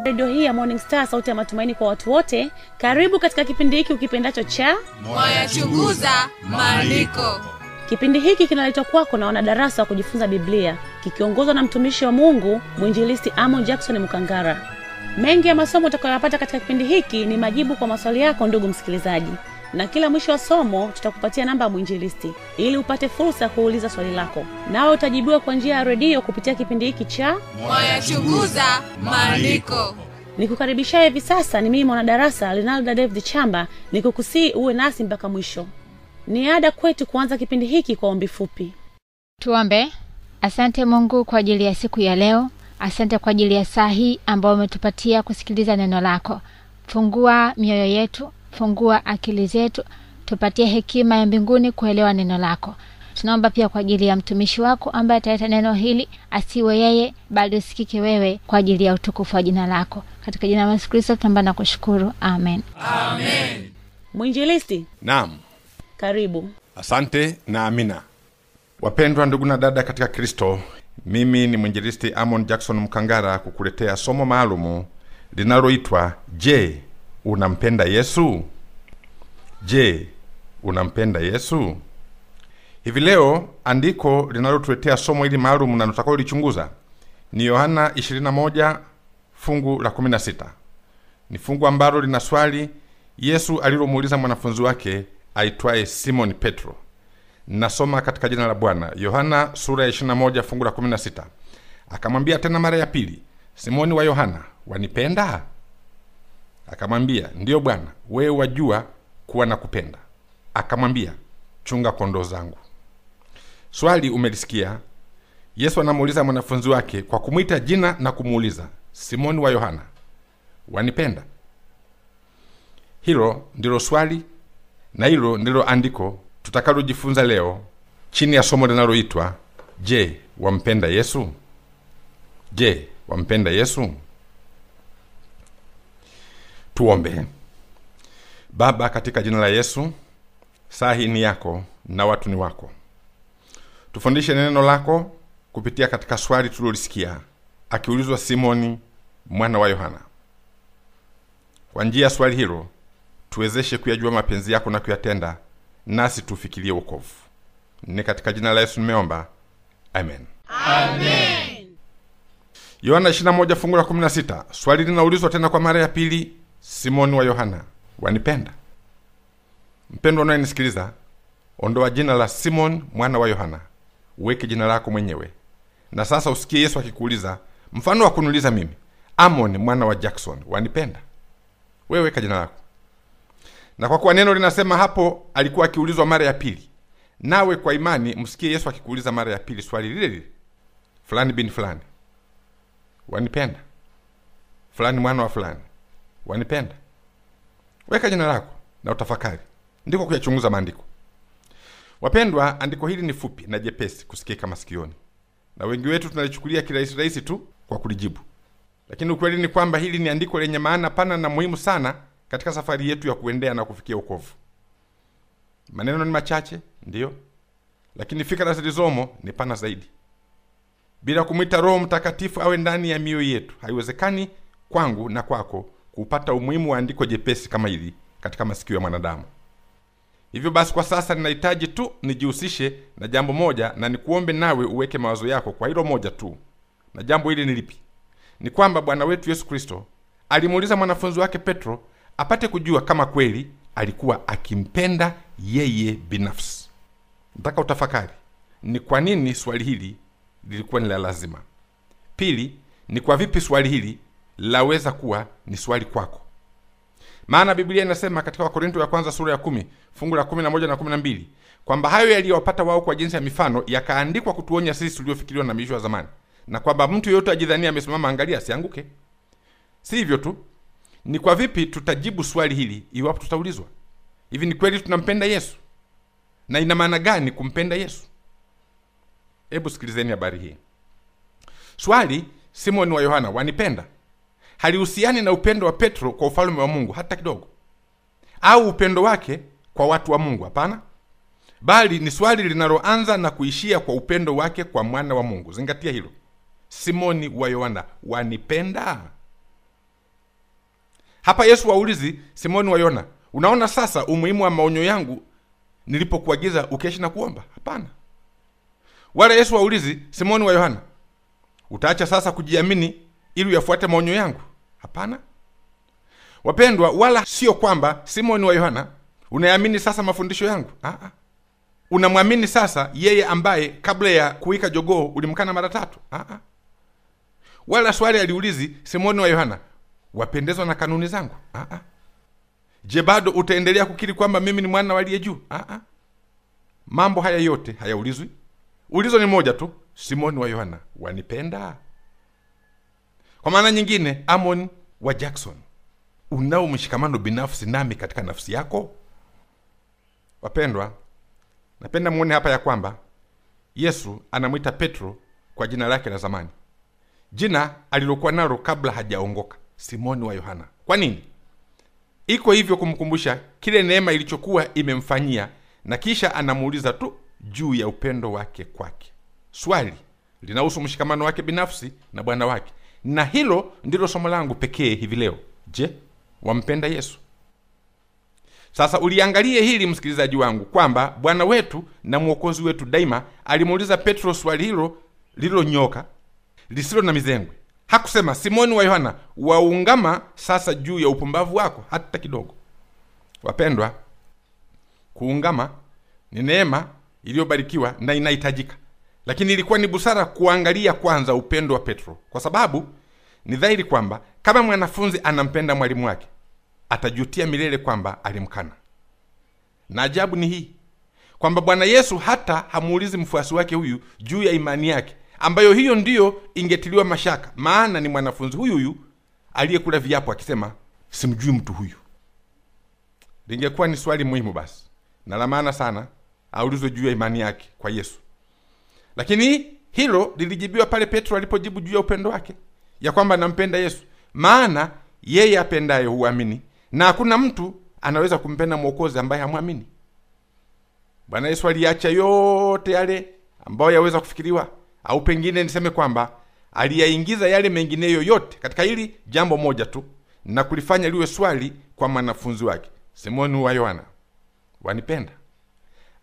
Radio hii ya Morning Star, sauti ya matumaini kwa watu wote. Karibu katika kipindi hiki ukipendacho cha Mwayachunguza Maandiko. Kipindi hiki kinaletwa kwako na wanadarasa wa kujifunza Biblia, kikiongozwa na mtumishi wa Mungu, mwinjilisti Amon Jackson Mkangara. Mengi ya masomo utakayopata katika kipindi hiki ni majibu kwa maswali yako ndugu msikilizaji. Na kila mwisho wa somo tutakupatia namba ya mwinjilisti ili upate fursa kuuliza swali lako. Nawe utajibiwa kwa njia ya redio kupitia kipindi hiki cha Mwayachunguza Maandiko. Nikukaribisha hivi sasa ni mimi mwanadarasa Linalda David Chamba, nikukusii uwe nasi mpaka mwisho. Ni ada kwetu kuanza kipindi hiki kwa ombi fupi. Tuombe. Asante Mungu kwa ajili ya siku ya leo. Asante kwa ajili ya saa hii ambayo umetupatia kusikiliza neno lako. Fungua mioyo yetu, fungua akili zetu, tupatie hekima ya mbinguni kuelewa neno lako. Tunaomba pia kwa ajili ya mtumishi wako ambaye ataleta neno hili, asiwe yeye bali usikike wewe, kwa ajili ya utukufu wa jina lako. Katika jina la Yesu Kristo tunaomba na kushukuru. Amen. Amen. Mwinjilisti. Naam. Karibu. Asante na amina. Wapendwa ndugu na dada katika Kristo, mimi ni mwinjilisti Amon Jackson Mkangara kukuletea somo maalumu linaloitwa Je, unampenda Yesu? Je, unampenda Yesu? Hivi leo andiko linalotuletea somo hili maalumu na tutakao lichunguza ni Yohana 21 fungu la 16. Ni fungu ambalo lina swali Yesu alilomuuliza mwanafunzi wake aitwaye Simon Petro. Nasoma katika jina la Bwana. Yohana sura ya 21 fungu la 16. Akamwambia tena mara ya pili, Simoni wa Yohana, wanipenda? Akamwambia, ndiyo Bwana, wewe wajua kuwa nakupenda. Akamwambia, chunga kondoo zangu. Swali umelisikia. Yesu anamuuliza mwanafunzi wake kwa kumuita jina na kumuuliza, Simoni wa Yohana, wanipenda? Hilo ndilo swali na hilo ndilo andiko tutakalojifunza leo chini ya somo linaloitwa Je, wampenda Yesu? Je, wampenda Yesu? Tuombe. Baba, katika jina la Yesu, saa hii ni yako na watu ni wako. Tufundishe neno lako kupitia katika swali tulilosikia akiulizwa Simoni mwana wa Yohana. Kwa njia ya swali hilo tuwezeshe kuyajua mapenzi yako na kuyatenda, nasi tufikirie wokovu. Ni katika jina la Yesu nimeomba. Amen. Amen. Yohana 21 fungu la 16. Swali linaulizwa tena kwa mara ya pili, Simoni wa Yohana, wanipenda? Mpendwa unayenisikiliza, ondoa jina la Simon mwana wa Yohana, uweke jina lako mwenyewe. Na sasa usikie Yesu akikuuliza, mfano wa kuniuliza mimi, Amon mwana wa Jackson, wanipenda? Wewe weka jina lako. Na kwa kuwa neno linasema hapo alikuwa akiulizwa mara ya pili, nawe kwa imani msikie Yesu akikuuliza mara ya pili swali lile lile, fulani bin fulani, wanipenda? Fulani mwana wa fulani, wanipenda? Weka jina lako na utafakari. Ndiko kuyachunguza maandiko. Wapendwa, andiko hili ni fupi na jepesi kusikika masikioni, na wengi wetu tunalichukulia kirahisi tu kwa kulijibu. Lakini ukweli ni kwamba hili ni andiko lenye maana pana na muhimu sana katika safari yetu ya kuendea na kufikia wokovu. Maneno ni machache, ndiyo, lakini fikra zilizomo ni pana zaidi. Bila kumwita Roho Mtakatifu awe ndani ya mioyo yetu, haiwezekani kwangu na kwako kupata umuhimu wa andiko jepesi kama hili katika masikio ya mwanadamu. Hivyo basi kwa sasa ninahitaji tu nijihusishe na jambo moja, na nikuombe nawe uweke mawazo yako kwa hilo moja tu. Na jambo hili ni lipi? Ni kwamba Bwana wetu Yesu Kristo alimuuliza mwanafunzi wake Petro apate kujua kama kweli alikuwa akimpenda yeye binafsi. Nataka utafakari ni kwa nini swali hili lilikuwa ni la lazima. Pili, ni kwa vipi swali hili laweza kuwa ni swali kwako. Maana Biblia inasema katika Wakorintho ya kwanza sura ya 10 fungu la 11 na 12 kwamba hayo yaliyowapata wao kwa jinsi ya mifano yakaandikwa kutuonya sisi tuliofikiriwa na miisho ya zamani, na kwamba mtu yeyote ajidhania amesimama angalia asianguke. Si hivyo tu, ni kwa vipi tutajibu swali hili iwapo tutaulizwa, hivi ni kweli tunampenda Yesu? Na ina maana gani kumpenda Yesu? Hebu sikilizeni habari hii. Swali Simoni wa Yohana, wanipenda, halihusiani na upendo wa Petro kwa ufalme wa Mungu hata kidogo, au upendo wake kwa watu wa Mungu. Hapana, bali ni swali linaloanza na kuishia kwa upendo wake kwa mwana wa Mungu. Zingatia hilo. Simoni wa Yohana, wanipenda? Hapa Yesu waulizi Simoni wa Yona, unaona sasa umuhimu wa maonyo yangu nilipokuagiza ukeshe na kuomba? Hapana. Wala Yesu waulizi Simoni wa Yohana, utaacha sasa kujiamini ili uyafuate maonyo yangu? Hapana. Wapendwa, wala sio kwamba Simoni wa Yohana unaamini sasa mafundisho yangu. Unamwamini sasa yeye ambaye kabla ya kuwika jogoo ulimkana mara 3. Wala swali aliulizi Simoni wa Yohana, wapendezwa na kanuni zangu? Je, bado utaendelea kukiri kwamba mimi ni mwana wa aliye juu? Mambo haya yote hayaulizwi. Ulizo ni moja tu, Simoni wa Yohana, wanipenda? Kwa maana nyingine, Amon wa Jackson, unao mshikamano binafsi nami katika nafsi yako? Wapendwa, napenda muone hapa ya kwamba Yesu anamwita Petro kwa jina lake la zamani, jina alilokuwa nalo kabla hajaongoka, Simoni wa Yohana. Kwa nini? Iko hivyo kumkumbusha kile neema ilichokuwa imemfanyia, na kisha anamuuliza tu juu ya upendo wake kwake. Swali linahusu mshikamano wake binafsi na Bwana wake, na hilo ndilo somo langu pekee hivi leo. Je, wampenda Yesu? Sasa uliangalie hili, msikilizaji wangu, kwamba Bwana wetu na Mwokozi wetu daima alimuuliza Petro swali hilo lililonyoka, lisilo na mizengwe. Hakusema, Simoni wa Yohana, waungama sasa juu ya upumbavu wako, hata kidogo. Wapendwa, kuungama ni neema iliyobarikiwa na inahitajika, lakini ilikuwa ni busara kuangalia kwanza upendo wa Petro, kwa sababu ni dhahiri kwamba kama mwanafunzi anampenda mwalimu wake, atajutia milele kwamba alimkana. Na ajabu ni hii, kwamba Bwana Yesu hata hamuulizi mfuasi wake huyu juu ya imani yake, ambayo hiyo ndiyo ingetiliwa mashaka, maana ni mwanafunzi huyu aliyekula viapo akisema, simjui mtu huyu. Lingekuwa ni swali muhimu basi na la maana sana aulizwe juu ya imani yake kwa Yesu. Lakini hilo lilijibiwa pale Petro alipojibu juu ya upendo wake, ya kwamba anampenda Yesu, maana yeye apendaye huamini, na hakuna mtu anaweza kumpenda Mwokozi ambaye hamwamini. Bwana Yesu aliacha yote yale ambayo yaweza kufikiriwa, au pengine niseme kwamba aliyaingiza yale mengineyo yote katika hili jambo moja tu, na kulifanya liwe swali kwa mwanafunzi wake, Simoni wa Yohana, wanipenda?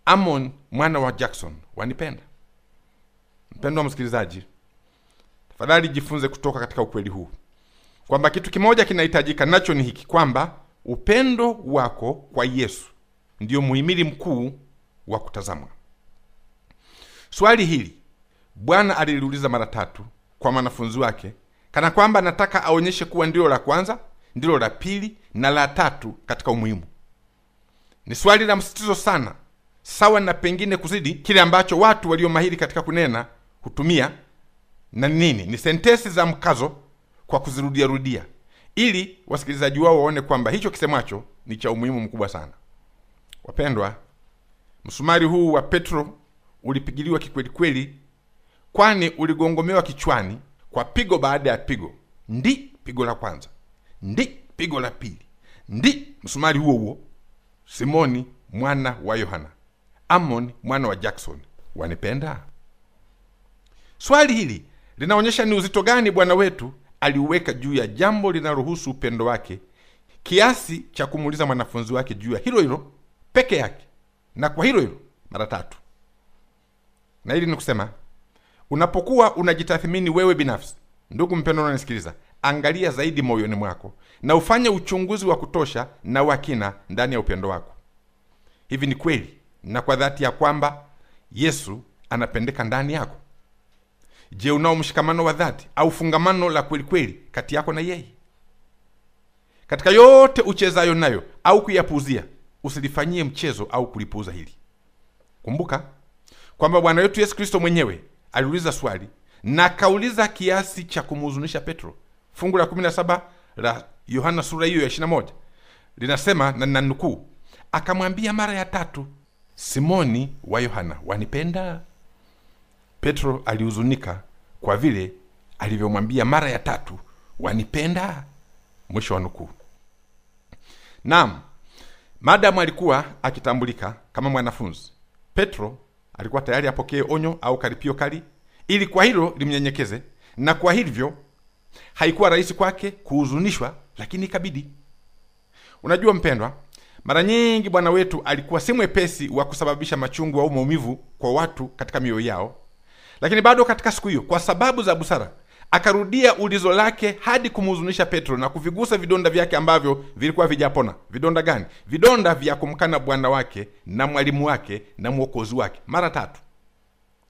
Amon mwana wa Jackson, wanipenda? Mpendwa msikilizaji, tafadhali jifunze kutoka katika ukweli huu kwamba kitu kimoja kinahitajika, nacho ni hiki, kwamba upendo wako kwa Yesu ndio muhimili mkuu wa kutazamwa. Swali hili Bwana aliliuliza mara 3 kwa wanafunzi wake, kana kwamba anataka aonyeshe kuwa ndilo la kwanza, ndilo la pili na la 3 katika umuhimu. Ni swali la msitizo sana, sawa na pengine kuzidi kile ambacho watu walio mahiri katika kunena hutumia, na nini? Ni sentensi za mkazo kwa kuzirudia rudia, ili wasikilizaji wao waone kwamba hicho kisemacho ni cha umuhimu mkubwa sana. Wapendwa, msumari huu wa Petro ulipigiliwa kikweli kweli, kwani uligongomewa kichwani kwa pigo baada ya pigo. Ndi pigo la kwanza, ndi pigo la pili, ndi msumari huo Simoni mwana wa Yohana, Amon mwana wa Jackson, wanipenda? Swali hili linaonyesha ni uzito gani Bwana wetu aliuweka juu ya jambo linalohusu upendo wake, kiasi cha kumuuliza mwanafunzi wake juu ya hilo peke yake, na kwa hilo mara 3. Na hili ni kusema, unapokuwa unajitathmini wewe binafsi, ndugu mpendwa unanisikiliza, angalia zaidi moyoni mwako na ufanye uchunguzi wa kutosha na wa kina ndani ya upendo wako. Hivi ni kweli na kwa dhati ya kwamba Yesu anapendeka ndani yako? Je, unao mshikamano wa dhati au fungamano la kweli kweli kati yako na yeye? Katika yote uchezayo nayo au kuyapuuzia, usilifanyie mchezo au kulipuuza hili. Kumbuka kwamba Bwana wetu Yesu Kristo mwenyewe aliuliza swali, na kauliza kiasi cha kumhuzunisha Petro. Fungu la 17 la Yohana sura hiyo ya 21 linasema, na ninanukuu, akamwambia mara ya 3, Simoni wa Yohana, wanipenda? Petro alihuzunika kwa vile alivyomwambia mara ya 3, wanipenda? Mwisho wa nukuu. Naam, madamu alikuwa akitambulika kama mwanafunzi, Petro alikuwa tayari apokee onyo au karipio kali, ili kwa hilo limnyenyekeze, na kwa hivyo haikuwa rahisi kwake kuhuzunishwa, lakini ikabidi. Unajua mpendwa, mara nyingi Bwana wetu alikuwa si mwepesi wa kusababisha machungu au maumivu kwa watu katika mioyo yao, lakini bado katika siku hiyo, kwa sababu za busara, akarudia ulizo lake hadi kumhuzunisha Petro na kuvigusa vidonda vyake ambavyo vilikuwa vijapona. Vidonda gani? Vidonda vya kumkana Bwana wake na mwalimu wake na mwokozi wake mara 3.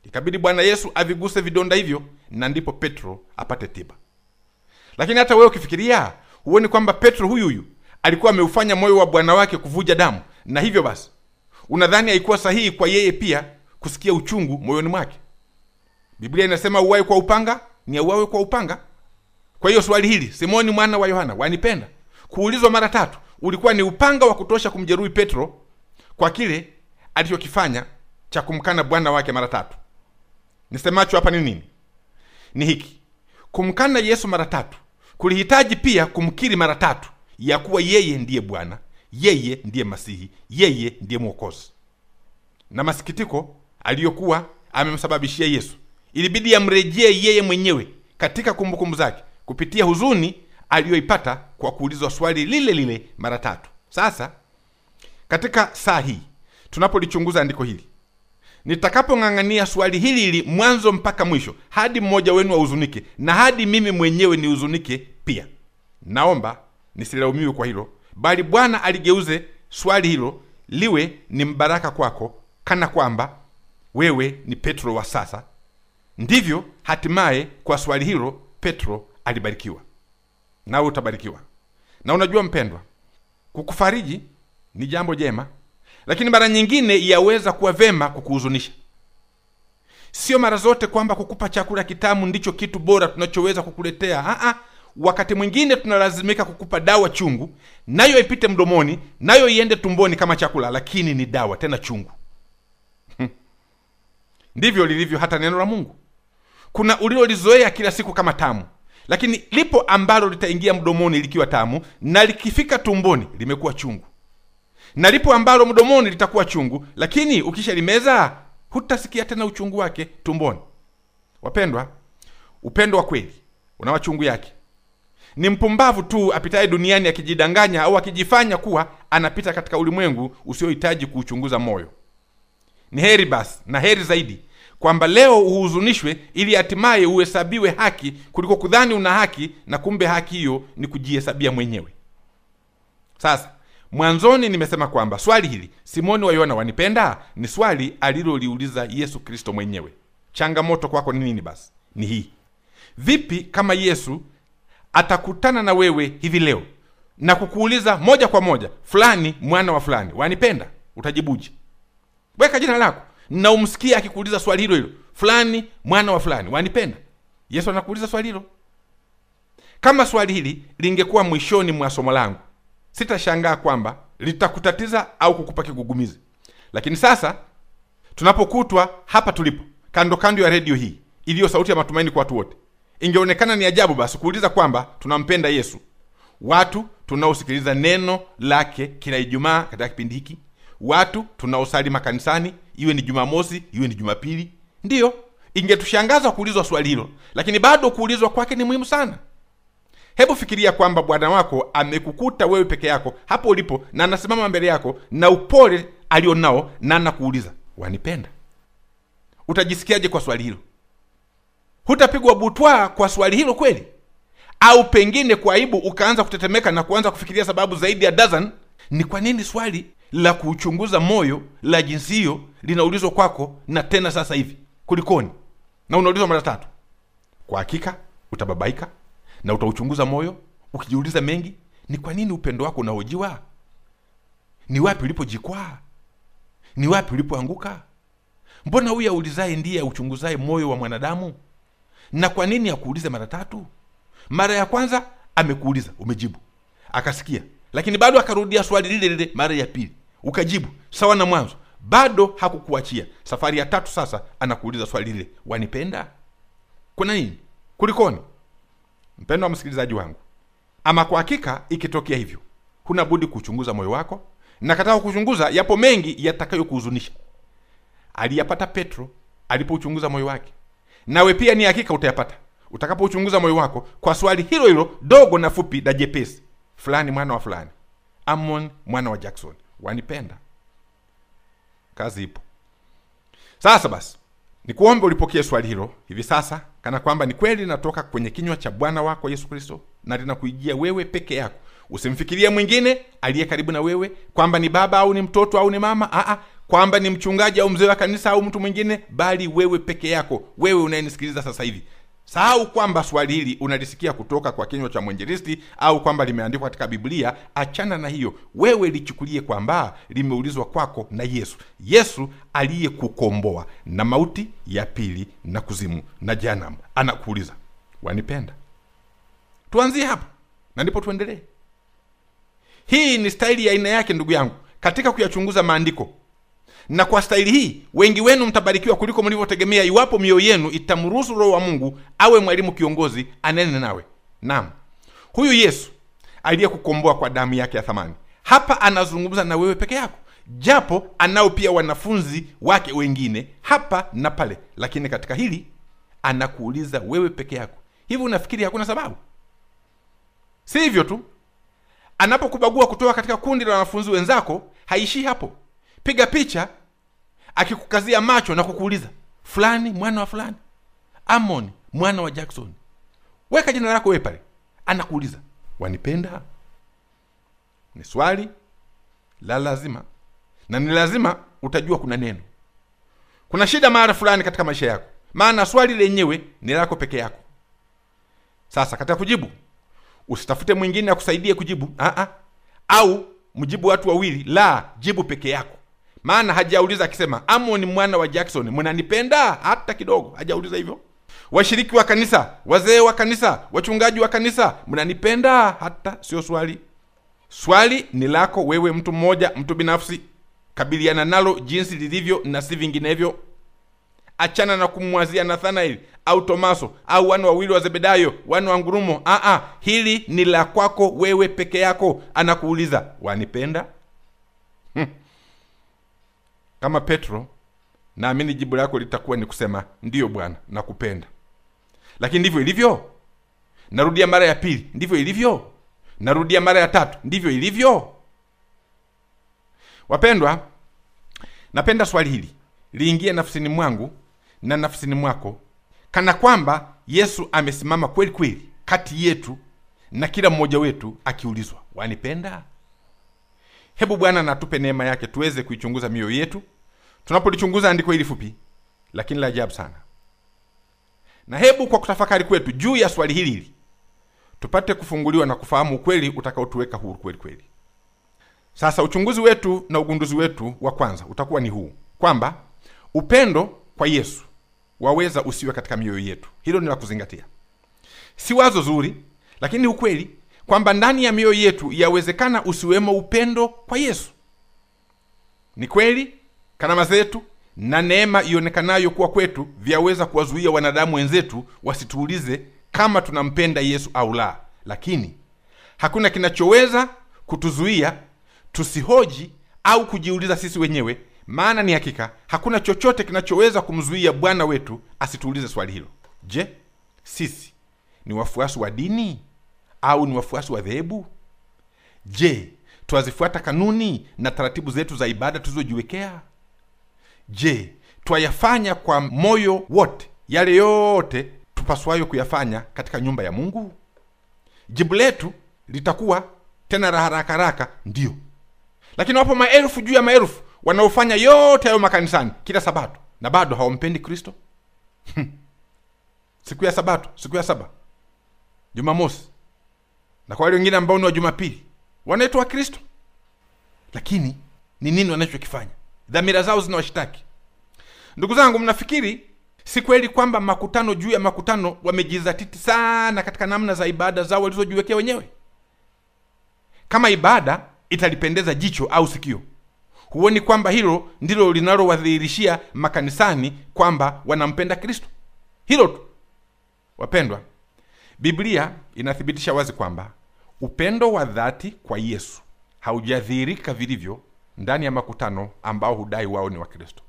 Ikabidi Bwana Yesu aviguse vidonda hivyo, na ndipo Petro apate tiba. Lakini hata wewe ukifikiria, huoni kwamba Petro huyu alikuwa ameufanya moyo wa Bwana wake kuvuja damu, na hivyo basi unadhani haikuwa sahihi kwa yeye pia kusikia uchungu moyoni mwake? Biblia inasema uwawe kwa upanga ni auawe kwa upanga. Kwa hiyo swali hili, Simoni mwana wa Yohana, wanipenda, kuulizwa mara 3, ulikuwa ni upanga wa kutosha kumjeruhi Petro kwa kile alichokifanya cha kumkana Bwana wake mara 3. Nisemacho hapa ni nini? Ni hiki: kumkana Yesu mara 3 kulihitaji pia kumkiri mara 3 ya kuwa yeye ndiye Bwana, yeye ndiye Masihi, yeye ndiye Mwokozi. Na masikitiko aliyokuwa amemsababishia Yesu, ilibidi amrejee yeye mwenyewe katika kumbukumbu zake kupitia huzuni aliyoipata kwa kuulizwa swali lile lile mara 3. Sasa katika saa hii tunapolichunguza andiko hili, nitakapong'ang'ania swali hili hili mwanzo mpaka mwisho, hadi mmoja wenu ahuzunike na hadi mimi mwenyewe nihuzunike pia, naomba nisilaumiwe kwa hilo, bali Bwana aligeuze swali hilo liwe ni mbaraka kwako, kana kwamba wewe ni Petro wa sasa. Ndivyo hatimaye kwa swali hilo Petro alibarikiwa, nawe utabarikiwa. Na unajua mpendwa, kukufariji ni jambo jema, lakini mara nyingine yaweza kuwa vema kukuhuzunisha. Sio mara zote kwamba kukupa chakula kitamu ndicho kitu bora tunachoweza kukuletea. Wakati mwingine tunalazimika kukupa dawa chungu, nayo ipite mdomoni, nayo iende tumboni kama chakula, lakini ni dawa tena chungu. Ndivyo lilivyo hata neno la Mungu. Kuna ulilolizoea kila siku kama tamu, lakini lipo ambalo litaingia mdomoni likiwa tamu, na likifika tumboni limekuwa chungu. Na lipo ambalo mdomoni litakuwa chungu, lakini ukisha limeza hutasikia tena uchungu wake tumboni. Wapendwa, upendo wa kweli una machungu yake. Ni mpumbavu tu apitaye duniani akijidanganya au akijifanya kuwa anapita katika ulimwengu usiohitaji kuuchunguza moyo. Ni heri basi, na heri zaidi, kwamba leo uhuzunishwe ili hatimaye uhesabiwe haki, kuliko kudhani una haki na kumbe haki hiyo ni kujihesabia mwenyewe. Sasa mwanzoni nimesema kwamba swali hili, Simoni wa Yohana, wanipenda, ni swali aliloliuliza Yesu Kristo mwenyewe. Changamoto kwako ni nini basi? Ni hii: vipi kama Yesu atakutana na wewe hivi leo na kukuuliza moja kwa moja, fulani mwana wa fulani, wanipenda? Utajibuje? Weka jina lako na umsikie akikuuliza swali hilo hilo, fulani mwana wa fulani, wanipenda? Yesu anakuuliza swali hilo. Kama swali hili lingekuwa mwishoni mwa somo langu, sitashangaa kwamba litakutatiza au kukupa kigugumizi. Lakini sasa tunapokutwa hapa tulipo, kando kando ya redio hii iliyo sauti ya matumaini kwa watu wote, ingeonekana ni ajabu basi kuuliza kwamba tunampenda Yesu, watu tunaosikiliza neno lake kila Ijumaa katika kipindi hiki, watu tunaosali makanisani, iwe ni Jumamosi iwe ni Jumapili. Ndiyo, ingetushangaza kuulizwa swali hilo, lakini bado kuulizwa kwake ni muhimu sana. Hebu fikiria kwamba Bwana wako amekukuta wewe peke yako hapo ulipo, na anasimama mbele yako na upole alionao, na anakuuliza, wanipenda? Utajisikiaje kwa swali hilo? Hutapigwa butwa kwa swali hilo kweli? Au pengine kwa aibu ukaanza kutetemeka na kuanza kufikiria sababu zaidi ya dozen ni kwa nini swali la kuchunguza moyo la jinsi hiyo linaulizwa kwako, na tena sasa hivi? Kulikoni? Na unaulizwa mara 3. Kwa hakika utababaika na utauchunguza moyo ukijiuliza mengi. Ni kwa nini upendo wako unahojiwa? Ni wapi ulipojikwaa? Ni wapi ulipoanguka? Mbona huyu aulizaye ndiye uchunguzaye moyo wa mwanadamu? Na kwa nini akuulize mara 3? Mara ya kwanza amekuuliza, umejibu, akasikia, lakini bado akarudia swali lile lile mara ya pili, ukajibu sawa na mwanzo, bado hakukuachia. Safari ya 3 sasa anakuuliza swali lile, wanipenda? Kuna nini? Kulikoni? Mpendwa msikilizaji wangu, ama kwa hakika ikitokea hivyo, huna budi kuchunguza moyo wako, na katika kuchunguza yapo mengi yatakayokuhuzunisha. Aliyapata Petro alipouchunguza moyo wake, nawe pia ni hakika utayapata utakapouchunguza moyo wako kwa swali hilo hilo dogo na fupi na jepesi, fulani mwana wa fulani, Amon mwana wa Jackson, wanipenda. Kazi ipo. Sasa basi, nikuombe ulipokee swali hilo hivi sasa, kana kwamba ni kweli natoka kwenye kinywa cha Bwana wako Yesu Kristo, na linakuijia wewe peke yako. Usimfikirie mwingine aliye karibu na wewe, kwamba ni baba au ni mtoto au ni mama, kwamba ni mchungaji au mzee wa kanisa au mtu mwingine, bali wewe peke yako, wewe unayenisikiliza sasa hivi. Sahau kwamba swali hili unalisikia kutoka kwa kinywa cha mwinjilisti au kwamba limeandikwa katika Biblia. Achana na hiyo. Wewe lichukulie kwamba limeulizwa kwako na Yesu. Yesu aliyekukomboa na mauti ya pili na kuzimu na jehanamu, anakuuliza, wanipenda? Tuanzie hapa na ndipo tuendelee. Hii ni staili ya aina yake, ndugu yangu, katika kuyachunguza maandiko. Na kwa staili hii wengi wenu mtabarikiwa kuliko mlivyotegemea, iwapo mioyo yenu itamruhusu Roho wa Mungu awe mwalimu kiongozi, anene nawe. Naam, huyu Yesu aliyekukomboa kwa damu yake ya thamani, hapa anazungumza na wewe peke yako, japo anao pia wanafunzi wake wengine hapa na pale, lakini katika hili anakuuliza wewe peke yako. Hivi unafikiri hakuna sababu? Si hivyo tu, anapokubagua kutoka katika kundi la wanafunzi wenzako, haishi hapo. Piga picha akikukazia macho na kukuuliza, fulani mwana wa fulani, Amon mwana wa Jackson, weka jina lako wewe pale. Anakuuliza, wanipenda? Ni swali la lazima, na ni lazima utajua kuna neno, kuna shida mahali fulani katika maisha yako, maana swali lenyewe ni lako peke yako. Sasa katika kujibu, usitafute mwingine akusaidie kujibu, au mjibu watu wawili, la, jibu peke yako. Maana hajauliza akisema, Amon mwana wa Jackson, mnanipenda? Hata kidogo hajauliza hivyo. Washiriki wa kanisa, wazee wa kanisa, wachungaji wa kanisa, mnanipenda? Hata sio swali. Swali ni lako wewe, mtu mmoja, mtu binafsi. Kabiliana nalo jinsi lilivyo na si vinginevyo. Achana na kumwazia Nathanael au Tomaso au wana wawili wa Zebedayo, wana wa ngurumo. Hili ni la kwako wewe peke yako. Anakuuliza, wanipenda? Kama Petro, naamini jibu lako litakuwa ni kusema, ndiyo Bwana, nakupenda. Lakini ndivyo ilivyo? Narudia mara ya pili, ndivyo ilivyo? Narudia mara ya tatu, ndivyo ilivyo? Wapendwa, napenda swali hili liingie nafsini mwangu na nafsini mwako, kana kwamba Yesu amesimama kweli kweli kati yetu na kila mmoja wetu akiulizwa, wanipenda? Hebu Bwana natupe neema yake tuweze kuichunguza mioyo yetu tunapolichunguza andiko hili fupi lakini la ajabu sana. Na hebu kwa kutafakari kwetu juu ya swali hili tupate kufunguliwa na kufahamu ukweli utakaotuweka huru kweli kweli. Sasa uchunguzi wetu na ugunduzi wetu wa kwanza utakuwa ni huu, kwamba upendo kwa Yesu waweza usiwe katika mioyo yetu. Hilo ni la kuzingatia. Si wazo zuri, lakini ukweli kwamba ndani ya mioyo yetu yawezekana usiwemo upendo kwa Yesu. Ni kweli karama zetu na neema ionekanayo kuwa kwetu vyaweza kuwazuia wanadamu wenzetu wasituulize kama tunampenda Yesu au la, lakini hakuna kinachoweza kutuzuia tusihoji au kujiuliza sisi wenyewe, maana ni hakika hakuna chochote kinachoweza kumzuia Bwana wetu asituulize swali hilo. Je, sisi ni wafuasi wa dini au ni wafuasi wa dhehebu? Je, twazifuata kanuni na taratibu zetu za ibada tulizojiwekea? Je, twayafanya kwa moyo wote yale yote tupaswayo kuyafanya katika nyumba ya Mungu? Jibu letu litakuwa tena haraka haraka, ndio. Lakini wapo maelfu juu ya maelfu wanaofanya yote hayo makanisani kila Sabato na bado hawampendi Kristo. Siku ya Sabato, siku ya saba, Jumamosi, na kwa wale wengine ambao ni wa Jumapili wanaitwa Kristo. Lakini ni nini wanachokifanya? Dhamira zao zinawashitaki. Ndugu zangu, mnafikiri si kweli kwamba makutano juu ya makutano wamejizatiti sana katika namna za ibada zao walizojiwekea wenyewe? Kama ibada italipendeza jicho au sikio, huoni kwamba hilo ndilo linalowadhihirishia makanisani kwamba wanampenda Kristo? Hilo tu. Wapendwa, Biblia inathibitisha wazi kwamba upendo wa dhati kwa Yesu haujadhihirika vilivyo ndani ya makutano ambao hudai wao ni wa Kristo.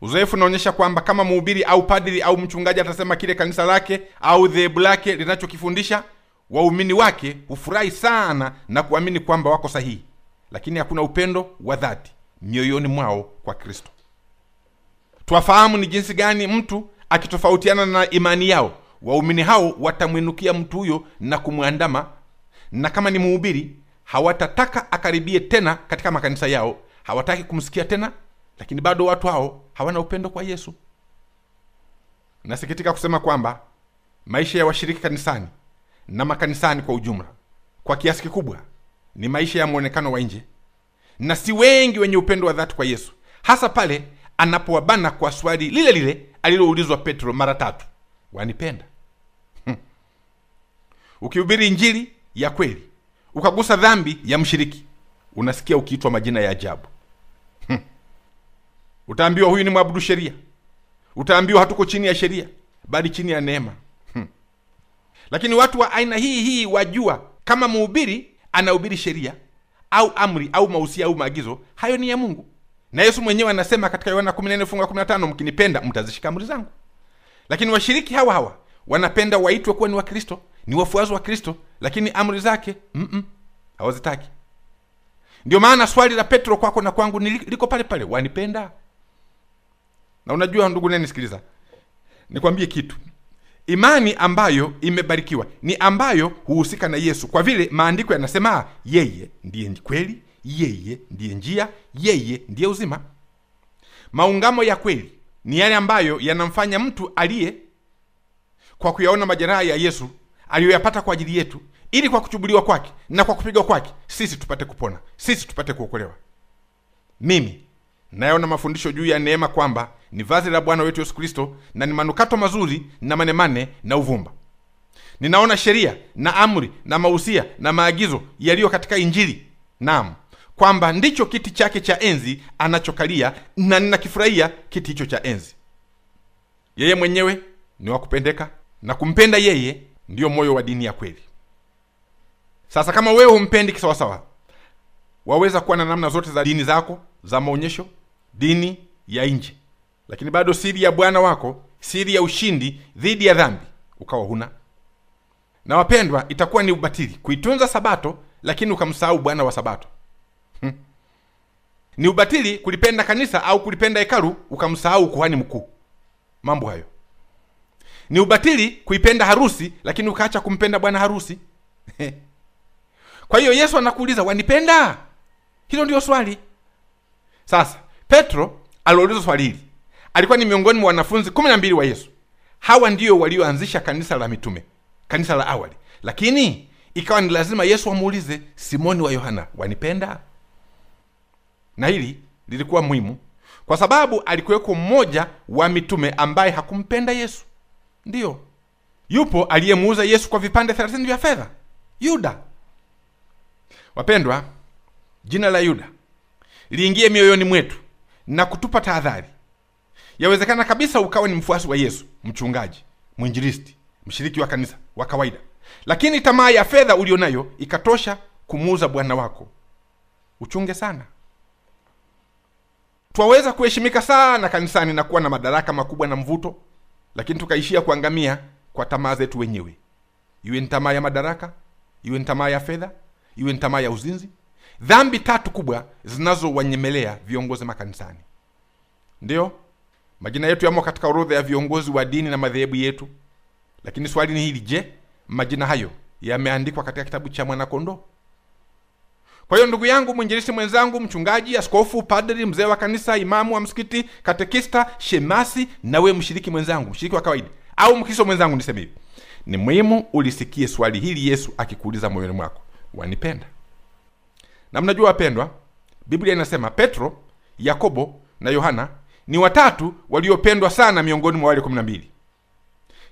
Uzoefu unaonyesha kwamba kama mhubiri au padri au mchungaji atasema kile kanisa lake au dhehebu lake linachokifundisha, waumini wake hufurahi sana na kuamini kwamba wako sahihi, lakini hakuna upendo wa dhati mioyoni mwao kwa Kristo. Tuwafahamu ni jinsi gani mtu akitofautiana na imani yao, waumini hao watamwinukia mtu huyo na kumwandama, na kama ni mhubiri hawatataka akaribie tena katika makanisa yao, hawataki kumsikia tena. Lakini bado watu hao hawana upendo kwa Yesu. Nasikitika kusema kwamba maisha ya washiriki kanisani na makanisani kwa ujumla, kwa kiasi kikubwa, ni maisha ya muonekano wa nje, na si wengi wenye upendo wa dhati kwa Yesu, hasa pale anapowabana kwa swali lile lile aliloulizwa Petro mara 3, wanipenda? Ukihubiri injili ya kweli, ukagusa dhambi ya mshiriki, unasikia ukiitwa majina ya ajabu. Utaambiwa huyu ni mwabudu sheria. Utaambiwa hatuko chini ya sheria, bali chini ya neema. Lakini watu wa aina hii wajua kama mhubiri anahubiri sheria au amri au mausia au maagizo, hayo ni ya Mungu. Na Yesu mwenyewe anasema katika Yohana 14:15, mkinipenda mtazishika amri zangu. Lakini washiriki hawa wanapenda waitwe kuwa ni wa Kristo, ni wafuasi wa Kristo, lakini amri zake hawazitaki. Ndio maana swali la Petro kwako na kwangu liko pale pale, wanipenda? Na unajua ndugu nene, sikiliza nikwambie kitu. Imani ambayo imebarikiwa ni ambayo huhusika na Yesu, kwa vile maandiko yanasema yeye ndiye kweli, yeye ndiye njia, yeye ndiye uzima. Maungamo ya kweli ni yale ambayo yanamfanya mtu aliye kwa kuyaona majeraha ya Yesu aliyoyapata kwa ajili yetu, ili kwa kuchubuliwa kwake na kwa kupigwa kwake sisi tupate kupona, sisi tupate kuokolewa. Mimi nayaona mafundisho juu ya neema kwamba ni vazi la Bwana wetu Yesu Kristo, na ni manukato mazuri na manemane na uvumba. Ninaona sheria na amri na mausia na maagizo yaliyo katika Injili, naam, kwamba ndicho kiti chake cha enzi anachokalia, na ninakifurahia kiti hicho cha enzi. Yeye mwenyewe ni wa kupendeka, na kumpenda yeye ndiyo moyo wa dini ya kweli. Sasa kama wewe humpendi kisawasawa, waweza kuwa na namna zote za dini zako za maonyesho, dini ya nje, lakini bado siri ya Bwana wako, siri ya ushindi dhidi ya dhambi, ukawa huna. Na wapendwa, itakuwa ni ubatili kuitunza Sabato lakini ukamsahau Bwana wa Sabato. Ni ubatili kulipenda kanisa au kulipenda hekalu ukamsahau kuhani mkuu. Mambo hayo. Ni ubatili kuipenda harusi lakini ukaacha kumpenda bwana harusi. Kwa hiyo Yesu anakuuliza, wanipenda? Hilo ndio swali. Sasa Petro aliulizwa swali hili. Alikuwa ni miongoni mwa wanafunzi 12 wa Yesu. Hawa ndio walioanzisha kanisa la mitume, kanisa la awali. Lakini ikawa ni lazima Yesu amuulize Simoni wa Yohana, wanipenda? Na hili lilikuwa muhimu kwa sababu alikuweko mmoja wa mitume ambaye hakumpenda Yesu. Ndio. Yupo aliyemuuza Yesu kwa vipande 30 vya fedha, Yuda. Wapendwa, jina la Yuda liingie mioyoni mwetu na kutupa tahadhari. Yawezekana kabisa ukawa ni mfuasi wa Yesu, mchungaji, mwinjilisti, mshiriki wa kanisa wa kawaida, lakini tamaa ya fedha ulionayo ikatosha kumuuza Bwana wako. Uchunge sana. Twaweza kuheshimika sana kanisani na kuwa na madaraka makubwa na mvuto, lakini tukaishia kuangamia kwa tamaa zetu wenyewe. Iwe ni tamaa ya madaraka, iwe ni tamaa ya fedha, iwe ni tamaa ya uzinzi. Dhambi 3 kubwa zinazowanyemelea viongozi makanisani. Ndio, majina yetu yamo katika orodha ya viongozi wa dini na madhehebu yetu. Lakini swali ni hili, je, majina hayo yameandikwa katika kitabu cha Mwana-Kondoo? Kwa hiyo ndugu yangu, mwinjilisti mwenzangu, mchungaji, askofu, padri, mzee wa kanisa, imamu wa msikiti, katekista, shemasi, na wewe mshiriki mwenzangu, mshiriki wa kawaida au Mkristo mwenzangu, niseme hivi, ni muhimu ulisikie swali hili Yesu akikuuliza moyoni mwako, wanipenda? Na mnajua wapendwa, Biblia inasema Petro, Yakobo na Yohana ni watatu waliopendwa sana miongoni mwa wale 12.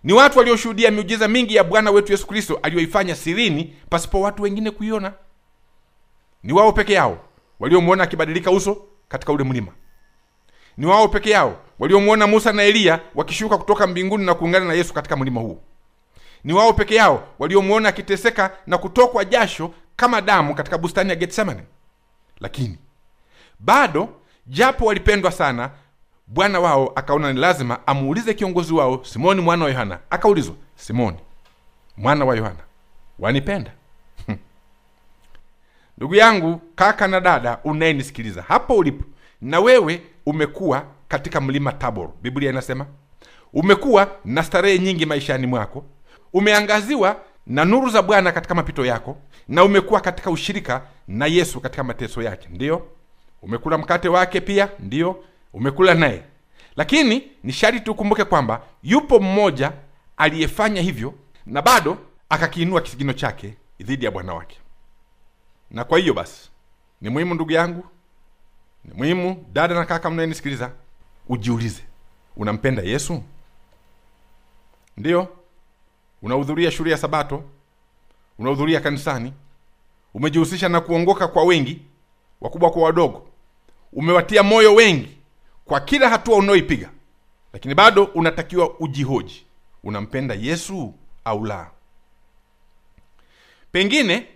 Ni watu walioshuhudia miujiza mingi ya Bwana wetu Yesu Kristo aliyoifanya sirini pasipo watu wengine kuiona. Ni wao peke yao waliomuona akibadilika uso katika ule mlima. Ni wao peke yao waliomuona Musa na Elia wakishuka kutoka mbinguni na kuungana na Yesu katika mlima huo. Ni wao peke yao waliomuona akiteseka na kutokwa jasho kama damu katika bustani ya Getsemane. Lakini bado, japo walipendwa sana, Bwana wao akaona ni lazima amuulize kiongozi wao Simoni mwana wa Yohana. Akaulizwa, Simoni mwana wa Yohana, Wanipenda? Ndugu yangu, kaka na dada unayenisikiliza hapo ulipo, na wewe umekuwa katika mlima Tabor. Biblia inasema umekuwa na starehe nyingi maishani mwako, umeangaziwa na nuru za Bwana katika mapito yako, na umekuwa katika ushirika na Yesu katika mateso yake. Ndiyo, umekula mkate wake pia, ndiyo, umekula naye. Lakini ni sharti ukumbuke kwamba yupo mmoja aliyefanya hivyo na bado akakiinua kisigino chake dhidi ya Bwana wake. Na kwa hiyo basi, ni muhimu ndugu yangu, ni muhimu dada na kaka mnayenisikiliza, ujiulize, unampenda Yesu? Ndiyo, unahudhuria shule ya Sabato, unahudhuria kanisani, umejihusisha na kuongoka kwa wengi, wakubwa kwa wadogo, umewatia moyo wengi kwa kila hatua unayoipiga, lakini bado unatakiwa ujihoji, unampenda Yesu au la? Pengine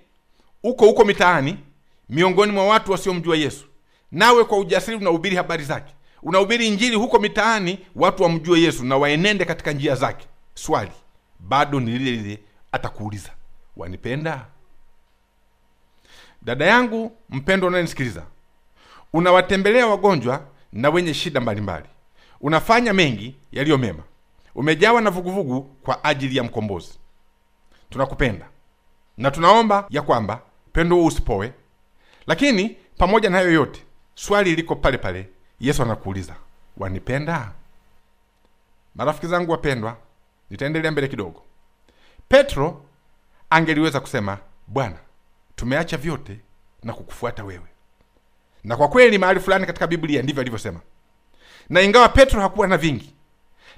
uko mitaani miongoni mwa watu wasiomjua Yesu, nawe kwa ujasiri unahubiri habari zake, unahubiri injili huko mitaani, watu wamjue Yesu na waenende katika njia zake. Swali bado ni lile lile, atakuuliza, wanipenda? Dada yangu mpendo unayenisikiliza, unawatembelea wagonjwa na wenye shida mbalimbali, unafanya mengi yaliyo mema, umejawa na vuguvugu kwa ajili ya mkombozi. Tunakupenda na tunaomba ya kwamba pendo huu usipoe. Lakini pamoja na hayo yote, swali liko pale pale, Yesu anakuuliza, wanipenda? Marafiki zangu wapendwa, nitaendelea mbele kidogo. Petro angeliweza kusema, Bwana, tumeacha vyote na kukufuata wewe. Na kwa kweli mahali fulani katika Biblia ndivyo alivyosema. Na ingawa Petro hakuwa na vingi,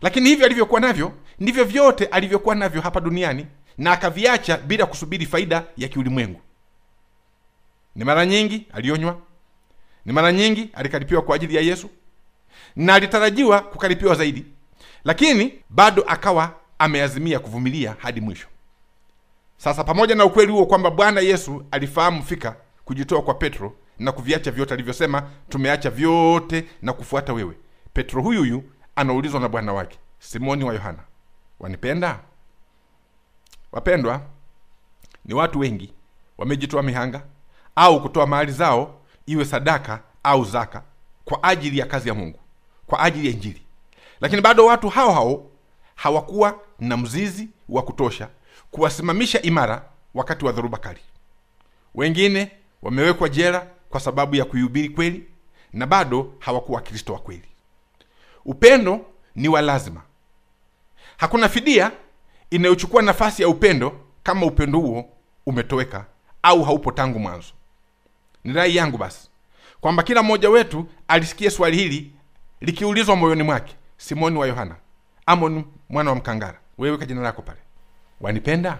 lakini hivyo alivyokuwa navyo ndivyo vyote alivyokuwa navyo hapa duniani, na akaviacha bila kusubiri faida ya kiulimwengu. Ni mara nyingi alionywa, ni mara nyingi alikaripiwa kwa ajili ya Yesu, na alitarajiwa kukaripiwa zaidi, lakini bado akawa ameazimia kuvumilia hadi mwisho. Sasa pamoja na ukweli huo kwamba Bwana Yesu alifahamu fika kujitoa kwa Petro na kuviacha vyote, alivyosema tumeacha vyote na kufuata wewe, Petro huyu anaulizwa na Bwana wake, Simoni wa Yohana, wanipenda? Wapendwa, ni watu wengi wamejitoa mihanga au kutoa mali zao, iwe sadaka au zaka, kwa ajili ya kazi ya Mungu, kwa ajili ya injili. Lakini bado watu hao hawakuwa na mzizi wa kutosha kuwasimamisha imara wakati wa dhoruba kali. Wengine wamewekwa jela kwa sababu ya kuhubiri kweli, na bado hawakuwa Kristo wa kweli. Upendo ni wa lazima. Hakuna fidia inayochukua nafasi ya upendo kama upendo huo umetoweka au haupo tangu mwanzo. Ni rai yangu basi kwamba kila mmoja wetu alisikie swali hili likiulizwa moyoni mwake, Simoni wa Yohana, Amon mwana wa Mkangara, wewe kwa jina lako pale, wanipenda?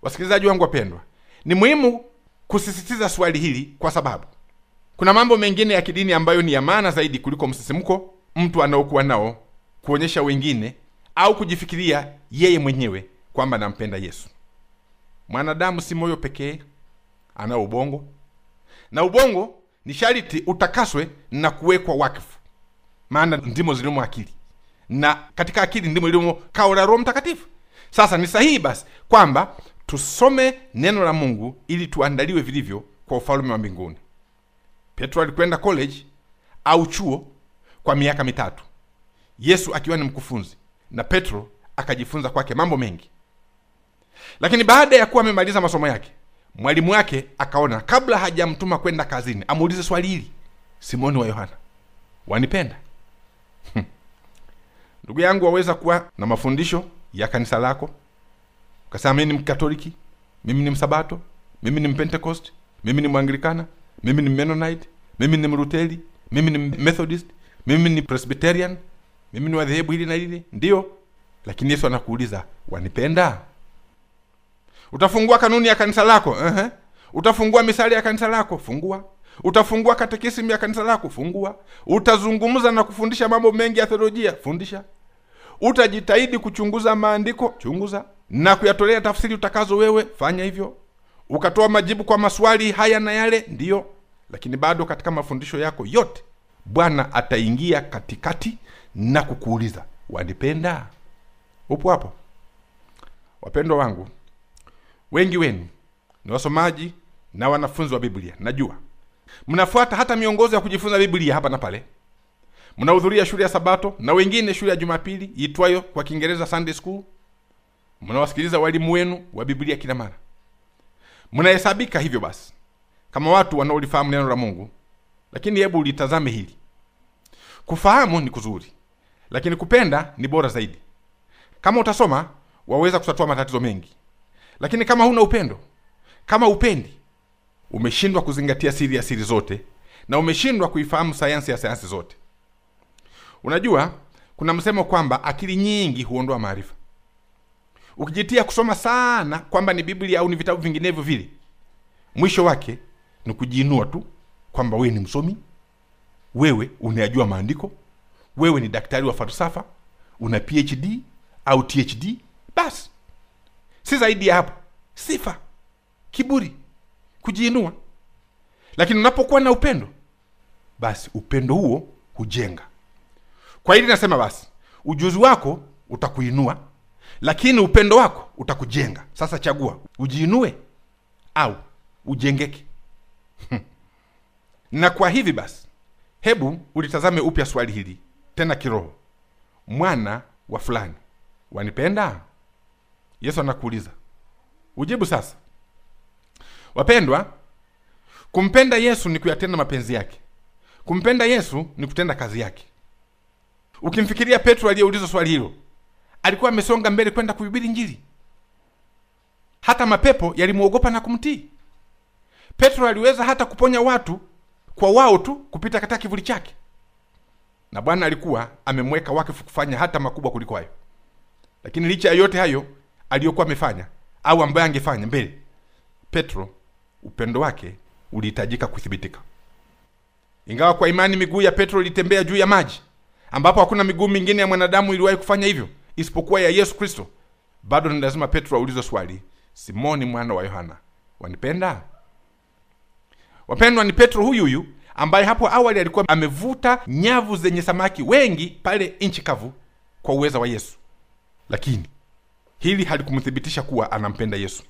Wasikilizaji wangu wapendwa, ni muhimu kusisitiza swali hili kwa sababu kuna mambo mengine ya kidini ambayo ni ya maana zaidi kuliko msisimko mtu anaokuwa nao kuonyesha wengine au kujifikiria yeye mwenyewe kwamba nampenda Yesu. Mwanadamu si moyo pekee, ana ubongo, na ubongo ni sharti utakaswe na kuwekwa wakfu, maana ndimo zilimo akili, na katika akili ndimo lilimo kao la Roho Mtakatifu. Sasa ni sahihi basi kwamba tusome neno la Mungu ili tuandaliwe vilivyo kwa ufalme wa mbinguni. Petro alikwenda college au chuo kwa miaka 3, Yesu akiwa ni mkufunzi, na Petro akajifunza kwake mambo mengi. Lakini baada ya kuwa amemaliza masomo yake, mwalimu wake akaona kabla hajamtuma kwenda kazini amuulize swali hili, Simoni wa Yohana, wanipenda? Ndugu yangu, waweza kuwa na mafundisho ya kanisa lako, ukasema mimi ni Mkatoliki, mimi ni Msabato, mimi ni Pentecost, mimi ni Mwanglikana, mimi ni Mennonite, mimi ni Mlutheri, mimi ni Methodist, mimi ni Presbyterian, mimi ni wa dhehebu hili na hili. Ndio, lakini Yesu anakuuliza, wanipenda? Utafungua kanuni ya kanisa lako, utafungua misali ya kanisa lako, fungua. Utafungua katekisimu ya kanisa lako, fungua. Utazungumza na kufundisha mambo mengi ya theolojia, fundisha. Utajitahidi kuchunguza maandiko, chunguza, na kuyatolea tafsiri utakazo wewe, fanya hivyo. Ukatoa majibu kwa maswali haya na yale, ndio. Lakini bado katika mafundisho yako yote Bwana ataingia katikati na kukuuliza, wanipenda? Upo hapo? Wapendwa wangu, Wengi wenu ni wasomaji na wanafunzi wa Biblia. Najua mnafuata hata miongozo ya kujifunza Biblia hapa na pale. Mnahudhuria shule ya Sabato na wengine shule ya Jumapili itwayo kwa Kiingereza Sunday School. Mnawasikiliza walimu wenu wa Biblia kila mara. Mnahesabika hivyo basi kama watu wanaolifahamu neno la Mungu. Lakini hebu litazame hili. Kufahamu ni kuzuri, lakini kupenda ni bora zaidi. Kama utasoma, waweza kutatua matatizo mengi. Lakini kama huna upendo, kama upendi, umeshindwa kuzingatia siri ya siri zote na umeshindwa kuifahamu sayansi ya sayansi zote. Unajua, kuna msemo kwamba akili nyingi huondoa maarifa. Ukijitia kusoma sana kwamba ni Biblia au ni vitabu vinginevyo vile, mwisho wake ni kujiinua tu kwamba wewe ni msomi, wewe unayajua maandiko, wewe ni daktari wa falsafa, una PhD au THD, basi. Si zaidi ya hapo. Sifa, kiburi, kujiinua. Lakini unapokuwa na upendo, basi upendo huo hujenga. Kwa hili nasema basi, ujuzi wako utakuinua, lakini upendo wako utakujenga. Sasa chagua, ujiinue au ujengeke. Na kwa hivi basi, hebu ulitazame upya swali hili tena kiroho. Mwana wa fulani wanipenda? Yesu anakuuliza. Ujibu sasa. Wapendwa, kumpenda Yesu ni kuyatenda mapenzi yake. Kumpenda Yesu ni kutenda kazi yake. Ukimfikiria Petro aliyeulizwa swali hilo, alikuwa amesonga mbele kwenda kuhubiri Injili. Hata mapepo yalimuogopa na kumtii. Petro aliweza hata kuponya watu kwa wao tu kupita katika kivuli chake. Na Bwana alikuwa amemweka wakifu kufanya hata makubwa kuliko hayo. Lakini licha ya yote hayo aliyokuwa amefanya au ambaye angefanya mbele, Petro, upendo wake ulihitajika kuthibitika. Ingawa kwa imani miguu ya Petro ilitembea juu ya maji, ambapo hakuna miguu mingine ya mwanadamu iliwahi kufanya hivyo isipokuwa ya Yesu Kristo, bado ni lazima Petro aulizwe swali, Simoni mwana wa Yohana, wanipenda? Wapendwa, ni Petro huyu ambaye hapo awali alikuwa amevuta nyavu zenye samaki wengi pale nchi kavu kwa uweza wa Yesu. Lakini hili halikumthibitisha kuwa anampenda Yesu.